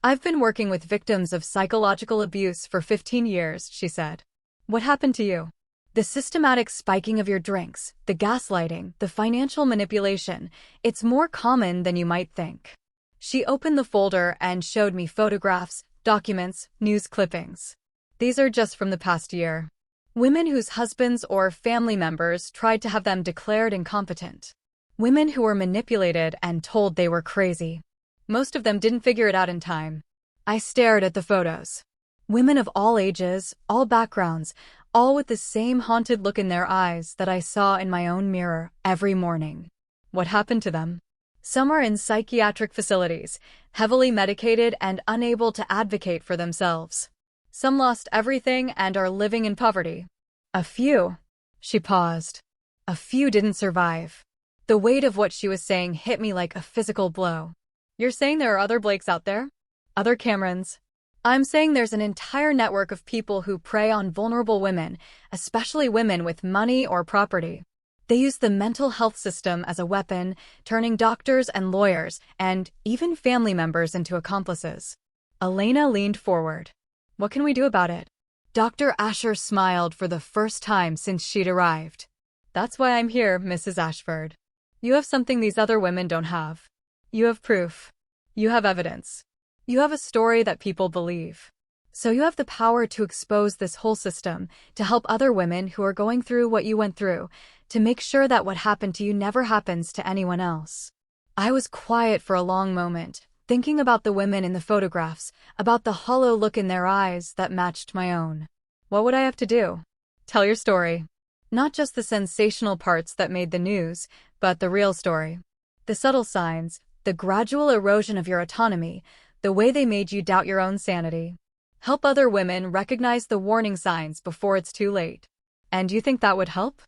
I've been working with victims of psychological abuse for 15 years, she said. What happened to you? The systematic spiking of your drinks, the gaslighting, the financial manipulation, it's more common than you might think. She opened the folder and showed me photographs, documents, news clippings. These are just from the past year. Women whose husbands or family members tried to have them declared incompetent. Women who were manipulated and told they were crazy. Most of them didn't figure it out in time. I stared at the photos. Women of all ages, all backgrounds, all with the same haunted look in their eyes that I saw in my own mirror every morning. What happened to them? Some are in psychiatric facilities, heavily medicated and unable to advocate for themselves. Some lost everything and are living in poverty. A few. She paused. A few didn't survive. The weight of what she was saying hit me like a physical blow. You're saying there are other Blakes out there? Other Camerons? I'm saying there's an entire network of people who prey on vulnerable women, especially women with money or property. They use the mental health system as a weapon, turning doctors and lawyers, and even family members into accomplices. Elena leaned forward. What can we do about it? Dr. Asher smiled for the first time since she'd arrived. That's why I'm here, Mrs. Ashford. You have something these other women don't have. You have proof. You have evidence. You have a story that people believe. So you have the power to expose this whole system, to help other women who are going through what you went through, to make sure that what happened to you never happens to anyone else. I was quiet for a long moment, thinking about the women in the photographs, about the hollow look in their eyes that matched my own. What would I have to do? Tell your story. Not just the sensational parts that made the news, but the real story. The subtle signs, the gradual erosion of your autonomy, the way they made you doubt your own sanity. Help other women recognize the warning signs before it's too late. And you think that would help?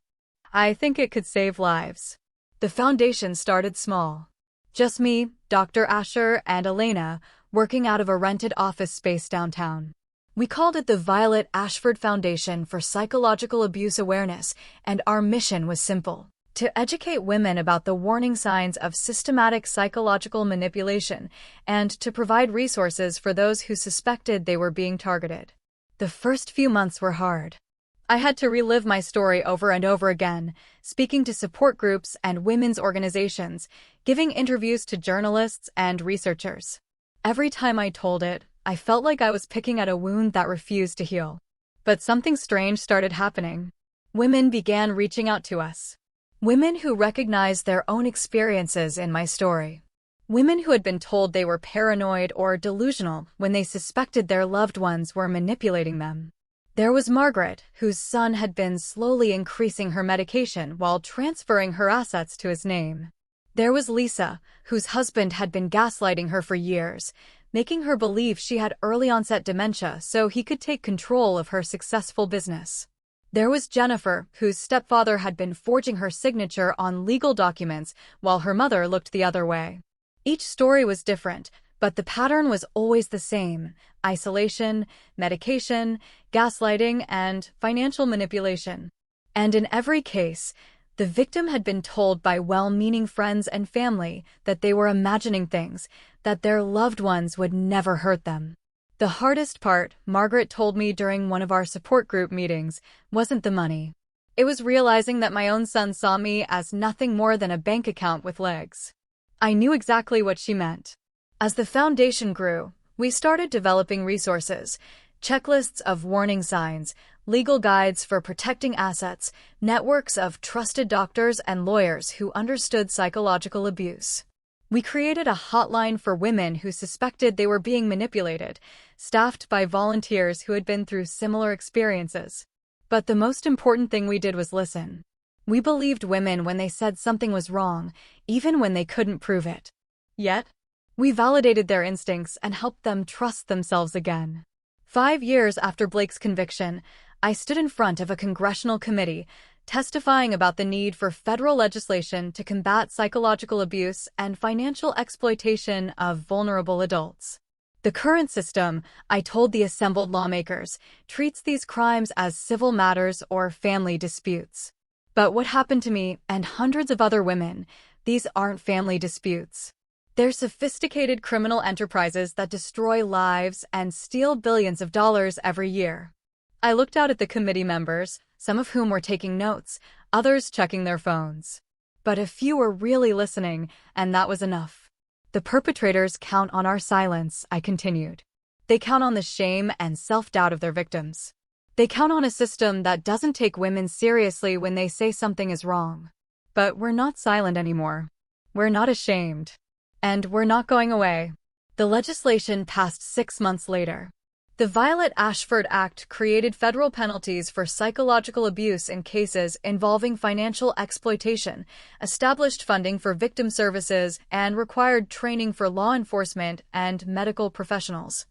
I think it could save lives. The foundation started small. Just me, Dr. Asher, and Elena, working out of a rented office space downtown. We called it the Violet Ashford Foundation for Psychological Abuse Awareness, and our mission was simple. to educate women about the warning signs of systematic psychological manipulation, and to provide resources for those who suspected they were being targeted. The first few months were hard. I had to relive my story over and over again, speaking to support groups and women's organizations, giving interviews to journalists and researchers. Every time I told it, I felt like I was picking at a wound that refused to heal. But something strange started happening. Women began reaching out to us. Women who recognized their own experiences in my story. Women who had been told they were paranoid or delusional when they suspected their loved ones were manipulating them. There was Margaret, whose son had been slowly increasing her medication while transferring her assets to his name. There was Lisa, whose husband had been gaslighting her for years, making her believe she had early-onset dementia so he could take control of her successful business. There was Jennifer, whose stepfather had been forging her signature on legal documents while her mother looked the other way. Each story was different, but the pattern was always the same: isolation, medication, gaslighting, and financial manipulation. And in every case, the victim had been told by well-meaning friends and family that they were imagining things, that their loved ones would never hurt them. The hardest part, Margaret told me during one of our support group meetings, wasn't the money. It was realizing that my own son saw me as nothing more than a bank account with legs. I knew exactly what she meant. As the foundation grew, we started developing resources, checklists of warning signs, legal guides for protecting assets, networks of trusted doctors and lawyers who understood psychological abuse. We created a hotline for women who suspected they were being manipulated, staffed by volunteers who had been through similar experiences. But the most important thing we did was listen. We believed women when they said something was wrong, even when they couldn't prove it. Yet, we validated their instincts and helped them trust themselves again. 5 years after Blake's conviction, I stood in front of a congressional committee, testifying about the need for federal legislation to combat psychological abuse and financial exploitation of vulnerable adults. The current system, I told the assembled lawmakers, treats these crimes as civil matters or family disputes. But what happened to me and hundreds of other women, these aren't family disputes. They're sophisticated criminal enterprises that destroy lives and steal billions of dollars every year. I looked out at the committee members, some of whom were taking notes, others checking their phones. But a few were really listening, and that was enough. The perpetrators count on our silence, I continued. They count on the shame and self-doubt of their victims. They count on a system that doesn't take women seriously when they say something is wrong. But we're not silent anymore. We're not ashamed. And we're not going away. The legislation passed 6 months later. The Violet-Ashford Act created federal penalties for psychological abuse in cases involving financial exploitation, established funding for victim services, and required training for law enforcement and medical professionals.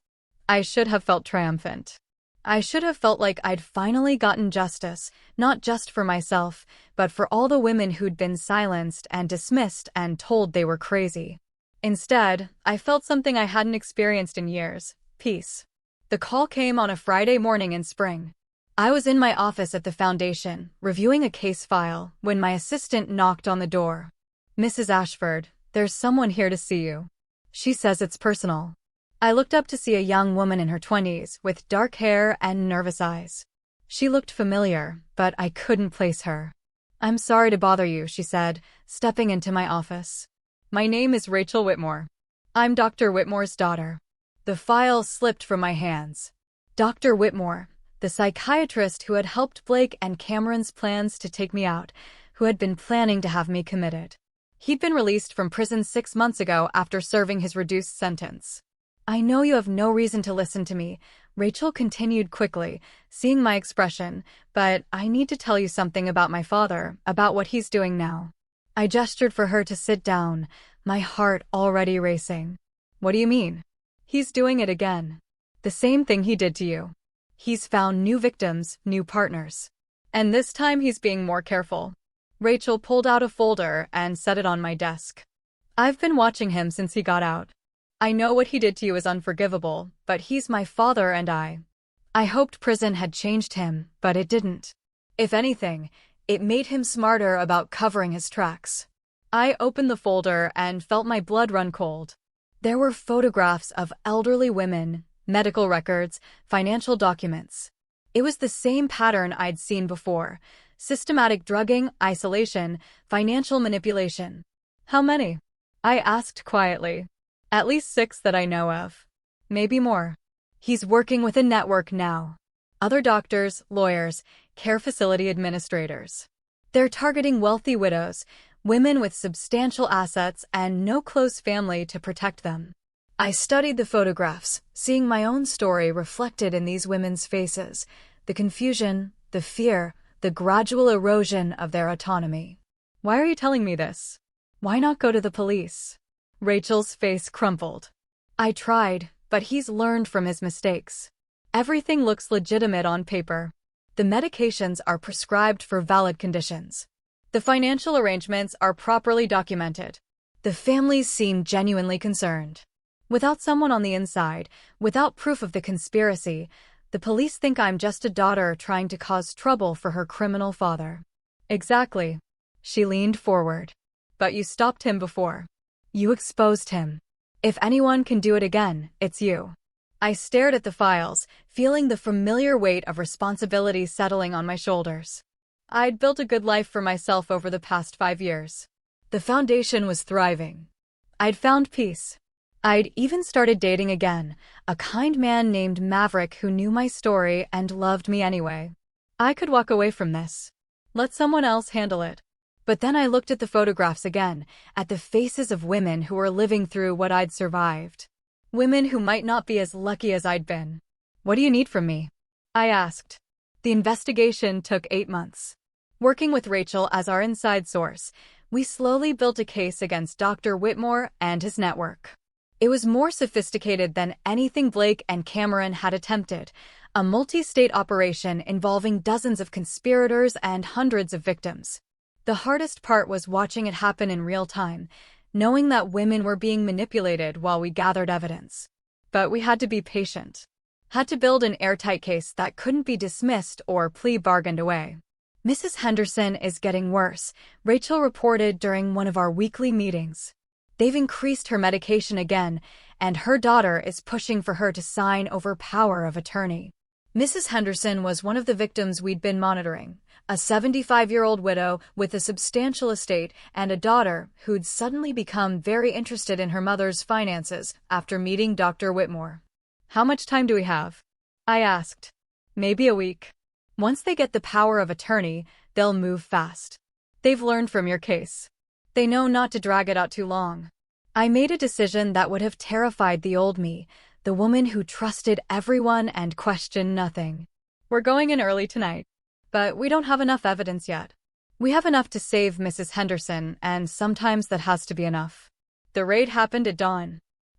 I should have felt triumphant. I should have felt like I'd finally gotten justice, not just for myself, but for all the women who'd been silenced and dismissed and told they were crazy. Instead, I felt something I hadn't experienced in years: peace. The call came on a Friday morning in spring. I was in my office at the foundation, reviewing a case file, when my assistant knocked on the door. "Mrs. Ashford, there's someone here to see you. She says it's personal." I looked up to see a young woman in her 20s, with dark hair and nervous eyes. She looked familiar, but I couldn't place her. "I'm sorry to bother you," she said, stepping into my office. "My name is Rachel Whitmore. I'm Dr. Whitmore's daughter." The file slipped from my hands. Dr. Whitmore, the psychiatrist who had helped Blake and Cameron's plans to take me out, who had been planning to have me committed. He'd been released from prison 6 months ago after serving his reduced sentence. "I know you have no reason to listen to me," Rachel continued quickly, seeing my expression, "but I need to tell you something about my father, about what he's doing now." I gestured for her to sit down, my heart already racing. "What do you mean?" "He's doing it again. The same thing he did to you. He's found new victims, new partners. And this time he's being more careful." Rachel pulled out a folder and set it on my desk. "I've been watching him since he got out. I know what he did to you is unforgivable, but he's my father and I hoped prison had changed him, but it didn't. If anything, It made him smarter about covering his tracks. I opened the folder and felt my blood run cold. There were photographs of elderly women, medical records, financial documents. It was the same pattern I'd seen before: systematic drugging, isolation, financial manipulation. How many? I asked quietly. At least 6 that I know of. Maybe more. He's working with a network now. Other doctors, lawyers, care facility administrators. They're targeting wealthy widows, women with substantial assets and no close family to protect them. I studied the photographs, seeing my own story reflected in these women's faces: the confusion, the fear, the gradual erosion of their autonomy. Why are you telling me this? Why not go to the police? Rachel's face crumpled. I tried, but he's learned from his mistakes. Everything looks legitimate on paper. The medications are prescribed for valid conditions. The financial arrangements are properly documented. The families seem genuinely concerned. Without someone on the inside, without proof of the conspiracy, the police think I'm just a daughter trying to cause trouble for her criminal father. Exactly. She leaned forward. But you stopped him before. You exposed him. If anyone can do it again, it's you. I stared at the files, feeling the familiar weight of responsibility settling on my shoulders. I'd built a good life for myself over the past 5 years. The foundation was thriving. I'd found peace. I'd even started dating again, a kind man named Maverick who knew my story and loved me anyway. I could walk away from this. Let someone else handle it. But then I looked at the photographs again, at the faces of women who were living through what I'd survived. Women who might not be as lucky as I'd been. What do you need from me? I asked. The investigation took 8 months. Working with Rachel as our inside source, we slowly built a case against Dr. Whitmore and his network. It was more sophisticated than anything Blake and Cameron had attempted, a multi-state operation involving dozens of conspirators and hundreds of victims. The hardest part was watching it happen in real time, knowing that women were being manipulated while we gathered evidence. But we had to be patient. Had to build an airtight case that couldn't be dismissed or plea bargained away. Mrs. Henderson is getting worse, Rachel reported during one of our weekly meetings. They've increased her medication again, and her daughter is pushing for her to sign over power of attorney. Mrs. Henderson was one of the victims we'd been monitoring, a 75-year-old widow with a substantial estate and a daughter who'd suddenly become very interested in her mother's finances after meeting Dr. Whitmore. How much time do we have? I asked. Maybe a week. Once they get the power of attorney, they'll move fast. They've learned from your case. They know not to drag it out too long. I made a decision that would have terrified the old me, the woman who trusted everyone and questioned nothing. We're going in early tonight. But we don't have enough evidence yet. We have enough to save Mrs. Henderson, and sometimes that has to be enough. The raid happened at dawn.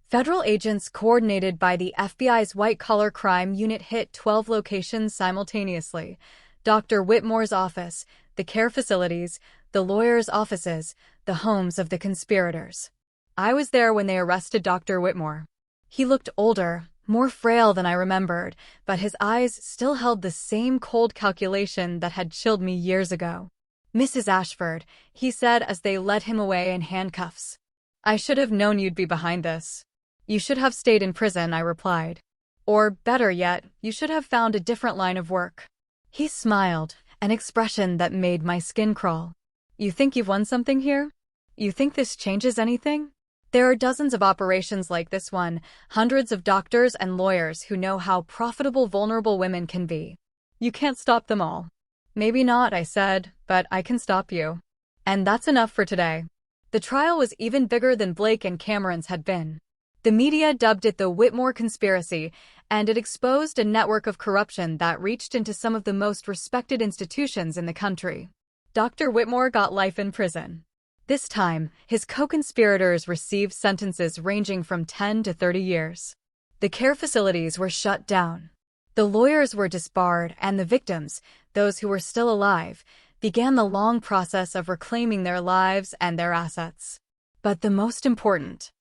Federal agents coordinated by the FBI's white-collar crime unit hit 12 locations simultaneously: Dr. Whitmore's office, the care facilities, the lawyers' offices, the homes of the conspirators. I was there when they arrested Dr. Whitmore. He looked older, more frail than I remembered, but his eyes still held the same cold calculation that had chilled me years ago. "Mrs. Ashford," he said as they led him away in handcuffs. "I should have known you'd be behind this." "You should have stayed in prison," I replied. "Or, better yet, you should have found a different line of work." He smiled, an expression that made my skin crawl. "You think you've won something here? You think this changes anything? There are dozens of operations like this one, hundreds of doctors and lawyers who know how profitable vulnerable women can be. You can't stop them all." "Maybe not," I said, "but I can stop you." And that's enough for today. The trial was even bigger than Blake and Cameron's had been. The media dubbed it the Whitmore conspiracy, and it exposed a network of corruption that reached into some of the most respected institutions in the country. Dr. Whitmore got life in prison. This time, his co-conspirators received sentences ranging from 10 to 30 years. The care facilities were shut down. The lawyers were disbarred, and the victims, those who were still alive, began the long process of reclaiming their lives and their assets. But the most important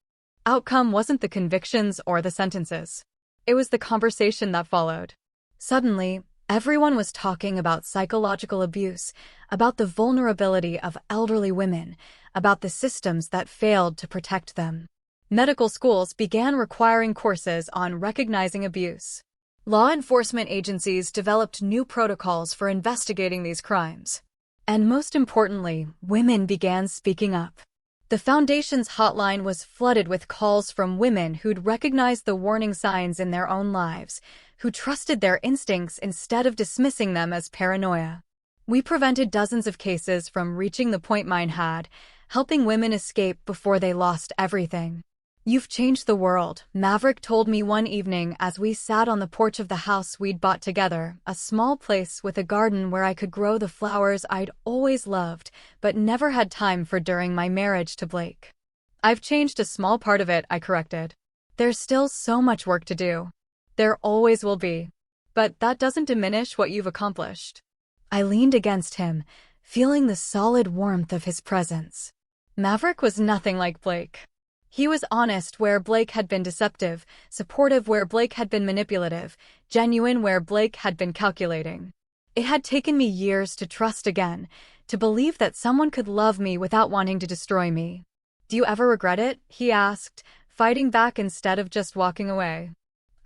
outcome wasn't the convictions or the sentences. It was the conversation that followed. Suddenly, Everyone was talking about psychological abuse, about the vulnerability of elderly women, about the systems that failed to protect them. Medical schools began requiring courses on recognizing abuse. Law enforcement agencies developed new protocols for investigating these crimes. And most importantly, women began speaking up. The Foundation's hotline was flooded with calls from women who'd recognized the warning signs in their own lives, who trusted their instincts instead of dismissing them as paranoia. We prevented dozens of cases from reaching the point mine had, helping women escape before they lost everything. "You've changed the world," Maverick told me one evening as we sat on the porch of the house we'd bought together, a small place with a garden where I could grow the flowers I'd always loved, but never had time for during my marriage to Blake. "I've changed a small part of it," I corrected. "There's still so much work to do. There always will be. But that doesn't diminish what you've accomplished." I leaned against him, feeling the solid warmth of his presence. Maverick was nothing like Blake. He was honest where Blake had been deceptive, supportive where Blake had been manipulative, genuine where Blake had been calculating. It had taken me years to trust again, to believe that someone could love me without wanting to destroy me. "Do you ever regret it?" he asked, fighting back instead of just walking away.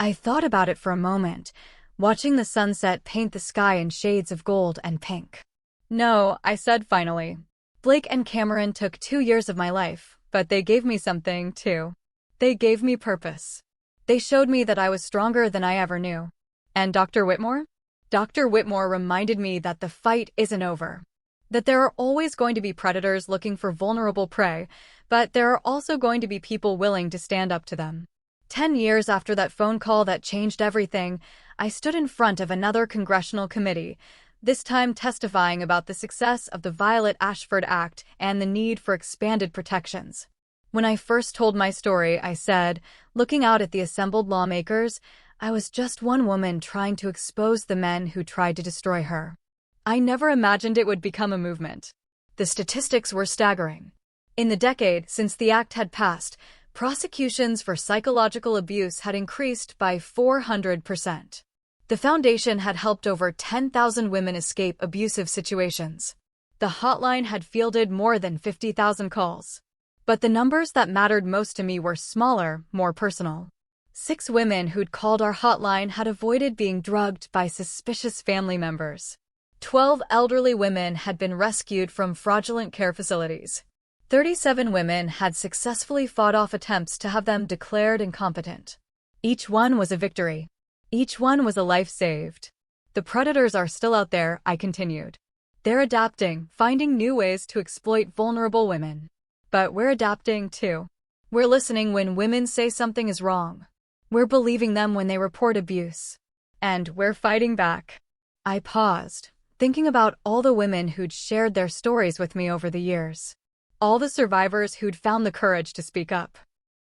I thought about it for a moment, watching the sunset paint the sky in shades of gold and pink. "No," I said finally. "Blake and Cameron took 2 years of my life. But they gave me something, too. They gave me purpose. They showed me that I was stronger than I ever knew." "And Dr. Whitmore?" "Dr. Whitmore reminded me that the fight isn't over. That there are always going to be predators looking for vulnerable prey, but there are also going to be people willing to stand up to them." 10 years after that phone call that changed everything, I stood in front of another congressional committee, this time testifying about the success of the Violet Ashford Act and the need for expanded protections. When I first told my story, I said, looking out at the assembled lawmakers, I was just one woman trying to expose the men who tried to destroy her. I never imagined it would become a movement. The statistics were staggering. In the decade since the act had passed, prosecutions for psychological abuse had increased by 400%. The Foundation had helped over 10,000 women escape abusive situations. The hotline had fielded more than 50,000 calls. But the numbers that mattered most to me were smaller, more personal. 6 women who'd called our hotline had avoided being drugged by suspicious family members. 12 elderly women had been rescued from fraudulent care facilities. 37 women had successfully fought off attempts to have them declared incompetent. Each one was a victory. Each one was a life saved. "The predators are still out there," I continued. "They're adapting, finding new ways to exploit vulnerable women. But we're adapting, too. We're listening when women say something is wrong. We're believing them when they report abuse. And we're fighting back." I paused, thinking about all the women who'd shared their stories with me over the years. All the survivors who'd found the courage to speak up.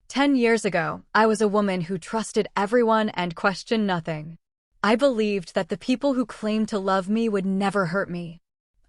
10 years ago, I was a woman who trusted everyone and questioned nothing. I believed that the people who claimed to love me would never hurt me.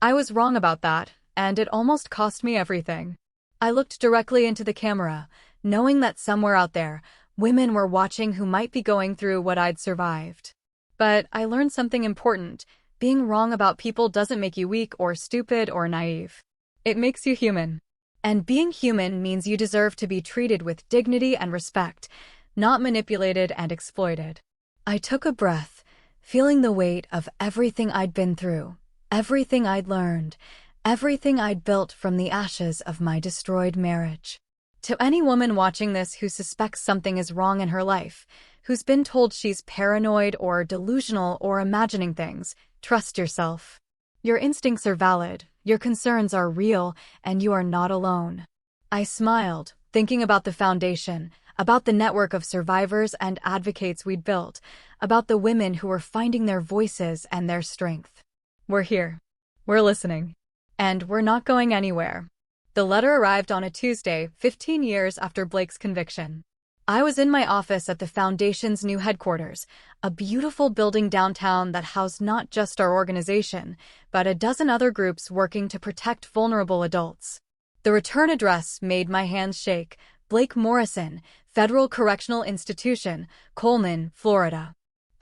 I was wrong about that, and it almost cost me everything. I looked directly into the camera, knowing that somewhere out there, women were watching who might be going through what I'd survived. But I learned something important. Being wrong about people doesn't make you weak or stupid or naive. It makes you human. And being human means you deserve to be treated with dignity and respect, not manipulated and exploited. I took a breath, feeling the weight of everything I'd been through, everything I'd learned, everything I'd built from the ashes of my destroyed marriage. To any woman watching this who suspects something is wrong in her life, who's been told she's paranoid or delusional or imagining things, trust yourself. Your instincts are valid, your concerns are real, and you are not alone. I smiled, thinking about the Foundation, about the network of survivors and advocates we'd built, about the women who were finding their voices and their strength. We're here. We're listening. And we're not going anywhere. The letter arrived on a Tuesday, 15 years after Blake's conviction. I was in my office at the Foundation's new headquarters, a beautiful building downtown that housed not just our organization, but a dozen other groups working to protect vulnerable adults. The return address made my hands shake: Blake Morrison, Federal Correctional Institution, Coleman, Florida.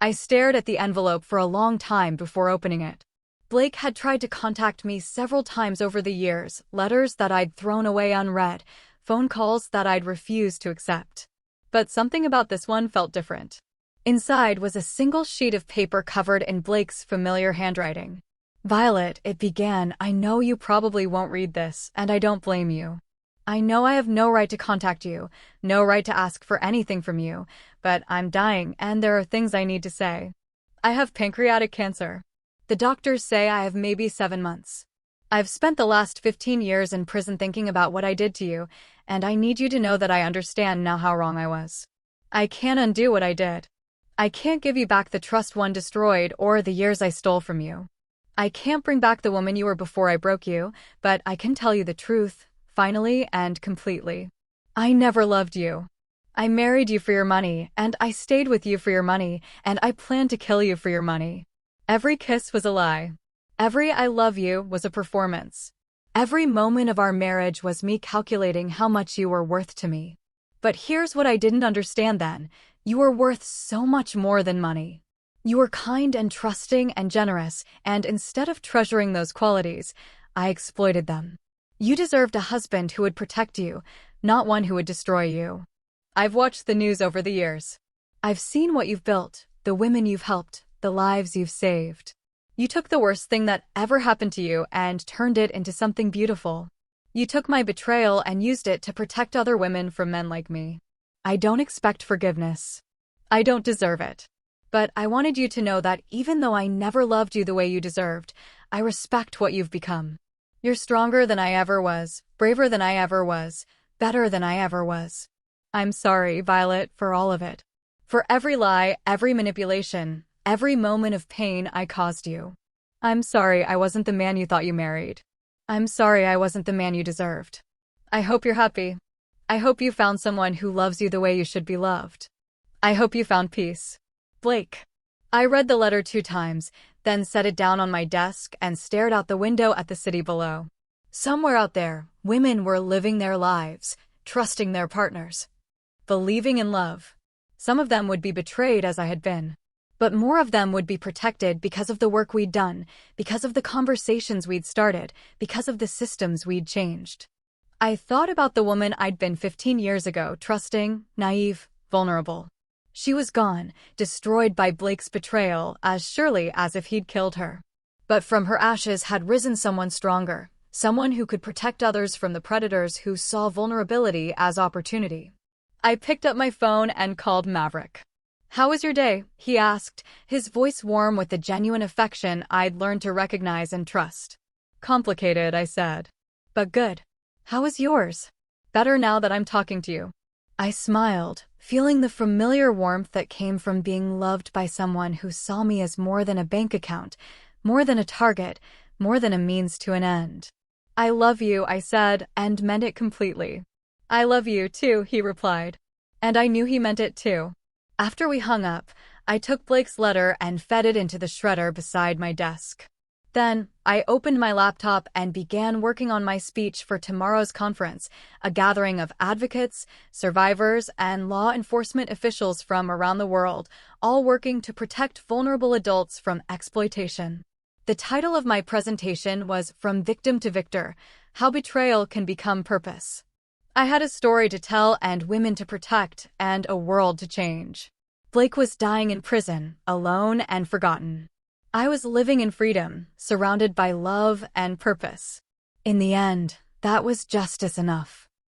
I stared at the envelope for a long time before opening it. Blake had tried to contact me several times over the years, letters that I'd thrown away unread, phone calls that I'd refused to accept. But something about this one felt different. Inside was a single sheet of paper covered in Blake's familiar handwriting. "Violet," it began, "I know you probably won't read this, and I don't blame you. I know I have no right to contact you, no right to ask for anything from you, but I'm dying and there are things I need to say. I have pancreatic cancer. The doctors say I have maybe 7 months. I've spent the last 15 years in prison thinking about what I did to you, and I need you to know that I understand now how wrong I was. I can't undo what I did. I can't give you back the trust one destroyed or the years I stole from you. I can't bring back the woman you were before I broke you, but I can tell you the truth, finally and completely. I never loved you. I married you for your money, and I stayed with you for your money, and I planned to kill you for your money. Every kiss was a lie. Every I love you was a performance. Every moment of our marriage was me calculating how much you were worth to me. But here's what I didn't understand then. You were worth so much more than money. You were kind and trusting and generous, and instead of treasuring those qualities, I exploited them. You deserved a husband who would protect you, not one who would destroy you. I've watched the news over the years. I've seen what you've built, the women you've helped, the lives you've saved. You took the worst thing that ever happened to you and turned it into something beautiful. You took my betrayal and used it to protect other women from men like me. I don't expect forgiveness. I don't deserve it. But I wanted you to know that even though I never loved you the way you deserved, I respect what you've become. You're stronger than I ever was, braver than I ever was, better than I ever was. I'm sorry, Violet, for all of it. For every lie, every manipulation, every moment of pain I caused you. I'm sorry I wasn't the man you thought you married. I'm sorry I wasn't the man you deserved. I hope you're happy. I hope you found someone who loves you the way you should be loved. I hope you found peace. Blake. I read the letter 2 times, then set it down on my desk and stared out the window at the city below. Somewhere out there, women were living their lives, trusting their partners, believing in love. Some of them would be betrayed as I had been. But more of them would be protected because of the work we'd done, because of the conversations we'd started, because of the systems we'd changed. I thought about the woman I'd been 15 years ago, trusting, naive, vulnerable. She was gone, destroyed by Blake's betrayal, as surely as if he'd killed her. But from her ashes had risen someone stronger, someone who could protect others from the predators who saw vulnerability as opportunity. I picked up my phone and called Maverick. "How was your day?" he asked, his voice warm with the genuine affection I'd learned to recognize and trust. "Complicated," I said. "But good. How is yours?" "Better now that I'm talking to you." I smiled, feeling the familiar warmth that came from being loved by someone who saw me as more than a bank account, more than a target, more than a means to an end. "I love you," I said, and meant it completely. "I love you too," he replied. And I knew he meant it too. After we hung up, I took Blake's letter and fed it into the shredder beside my desk. Then, I opened my laptop and began working on my speech for tomorrow's conference, a gathering of advocates, survivors, and law enforcement officials from around the world, all working to protect vulnerable adults from exploitation. The title of my presentation was From Victim to Victor: How Betrayal Can Become Purpose. I had a story to tell and women to protect and a world to change. Blake was dying in prison, alone and forgotten. I was living in freedom, surrounded by love and purpose. In the end, that was justice enough.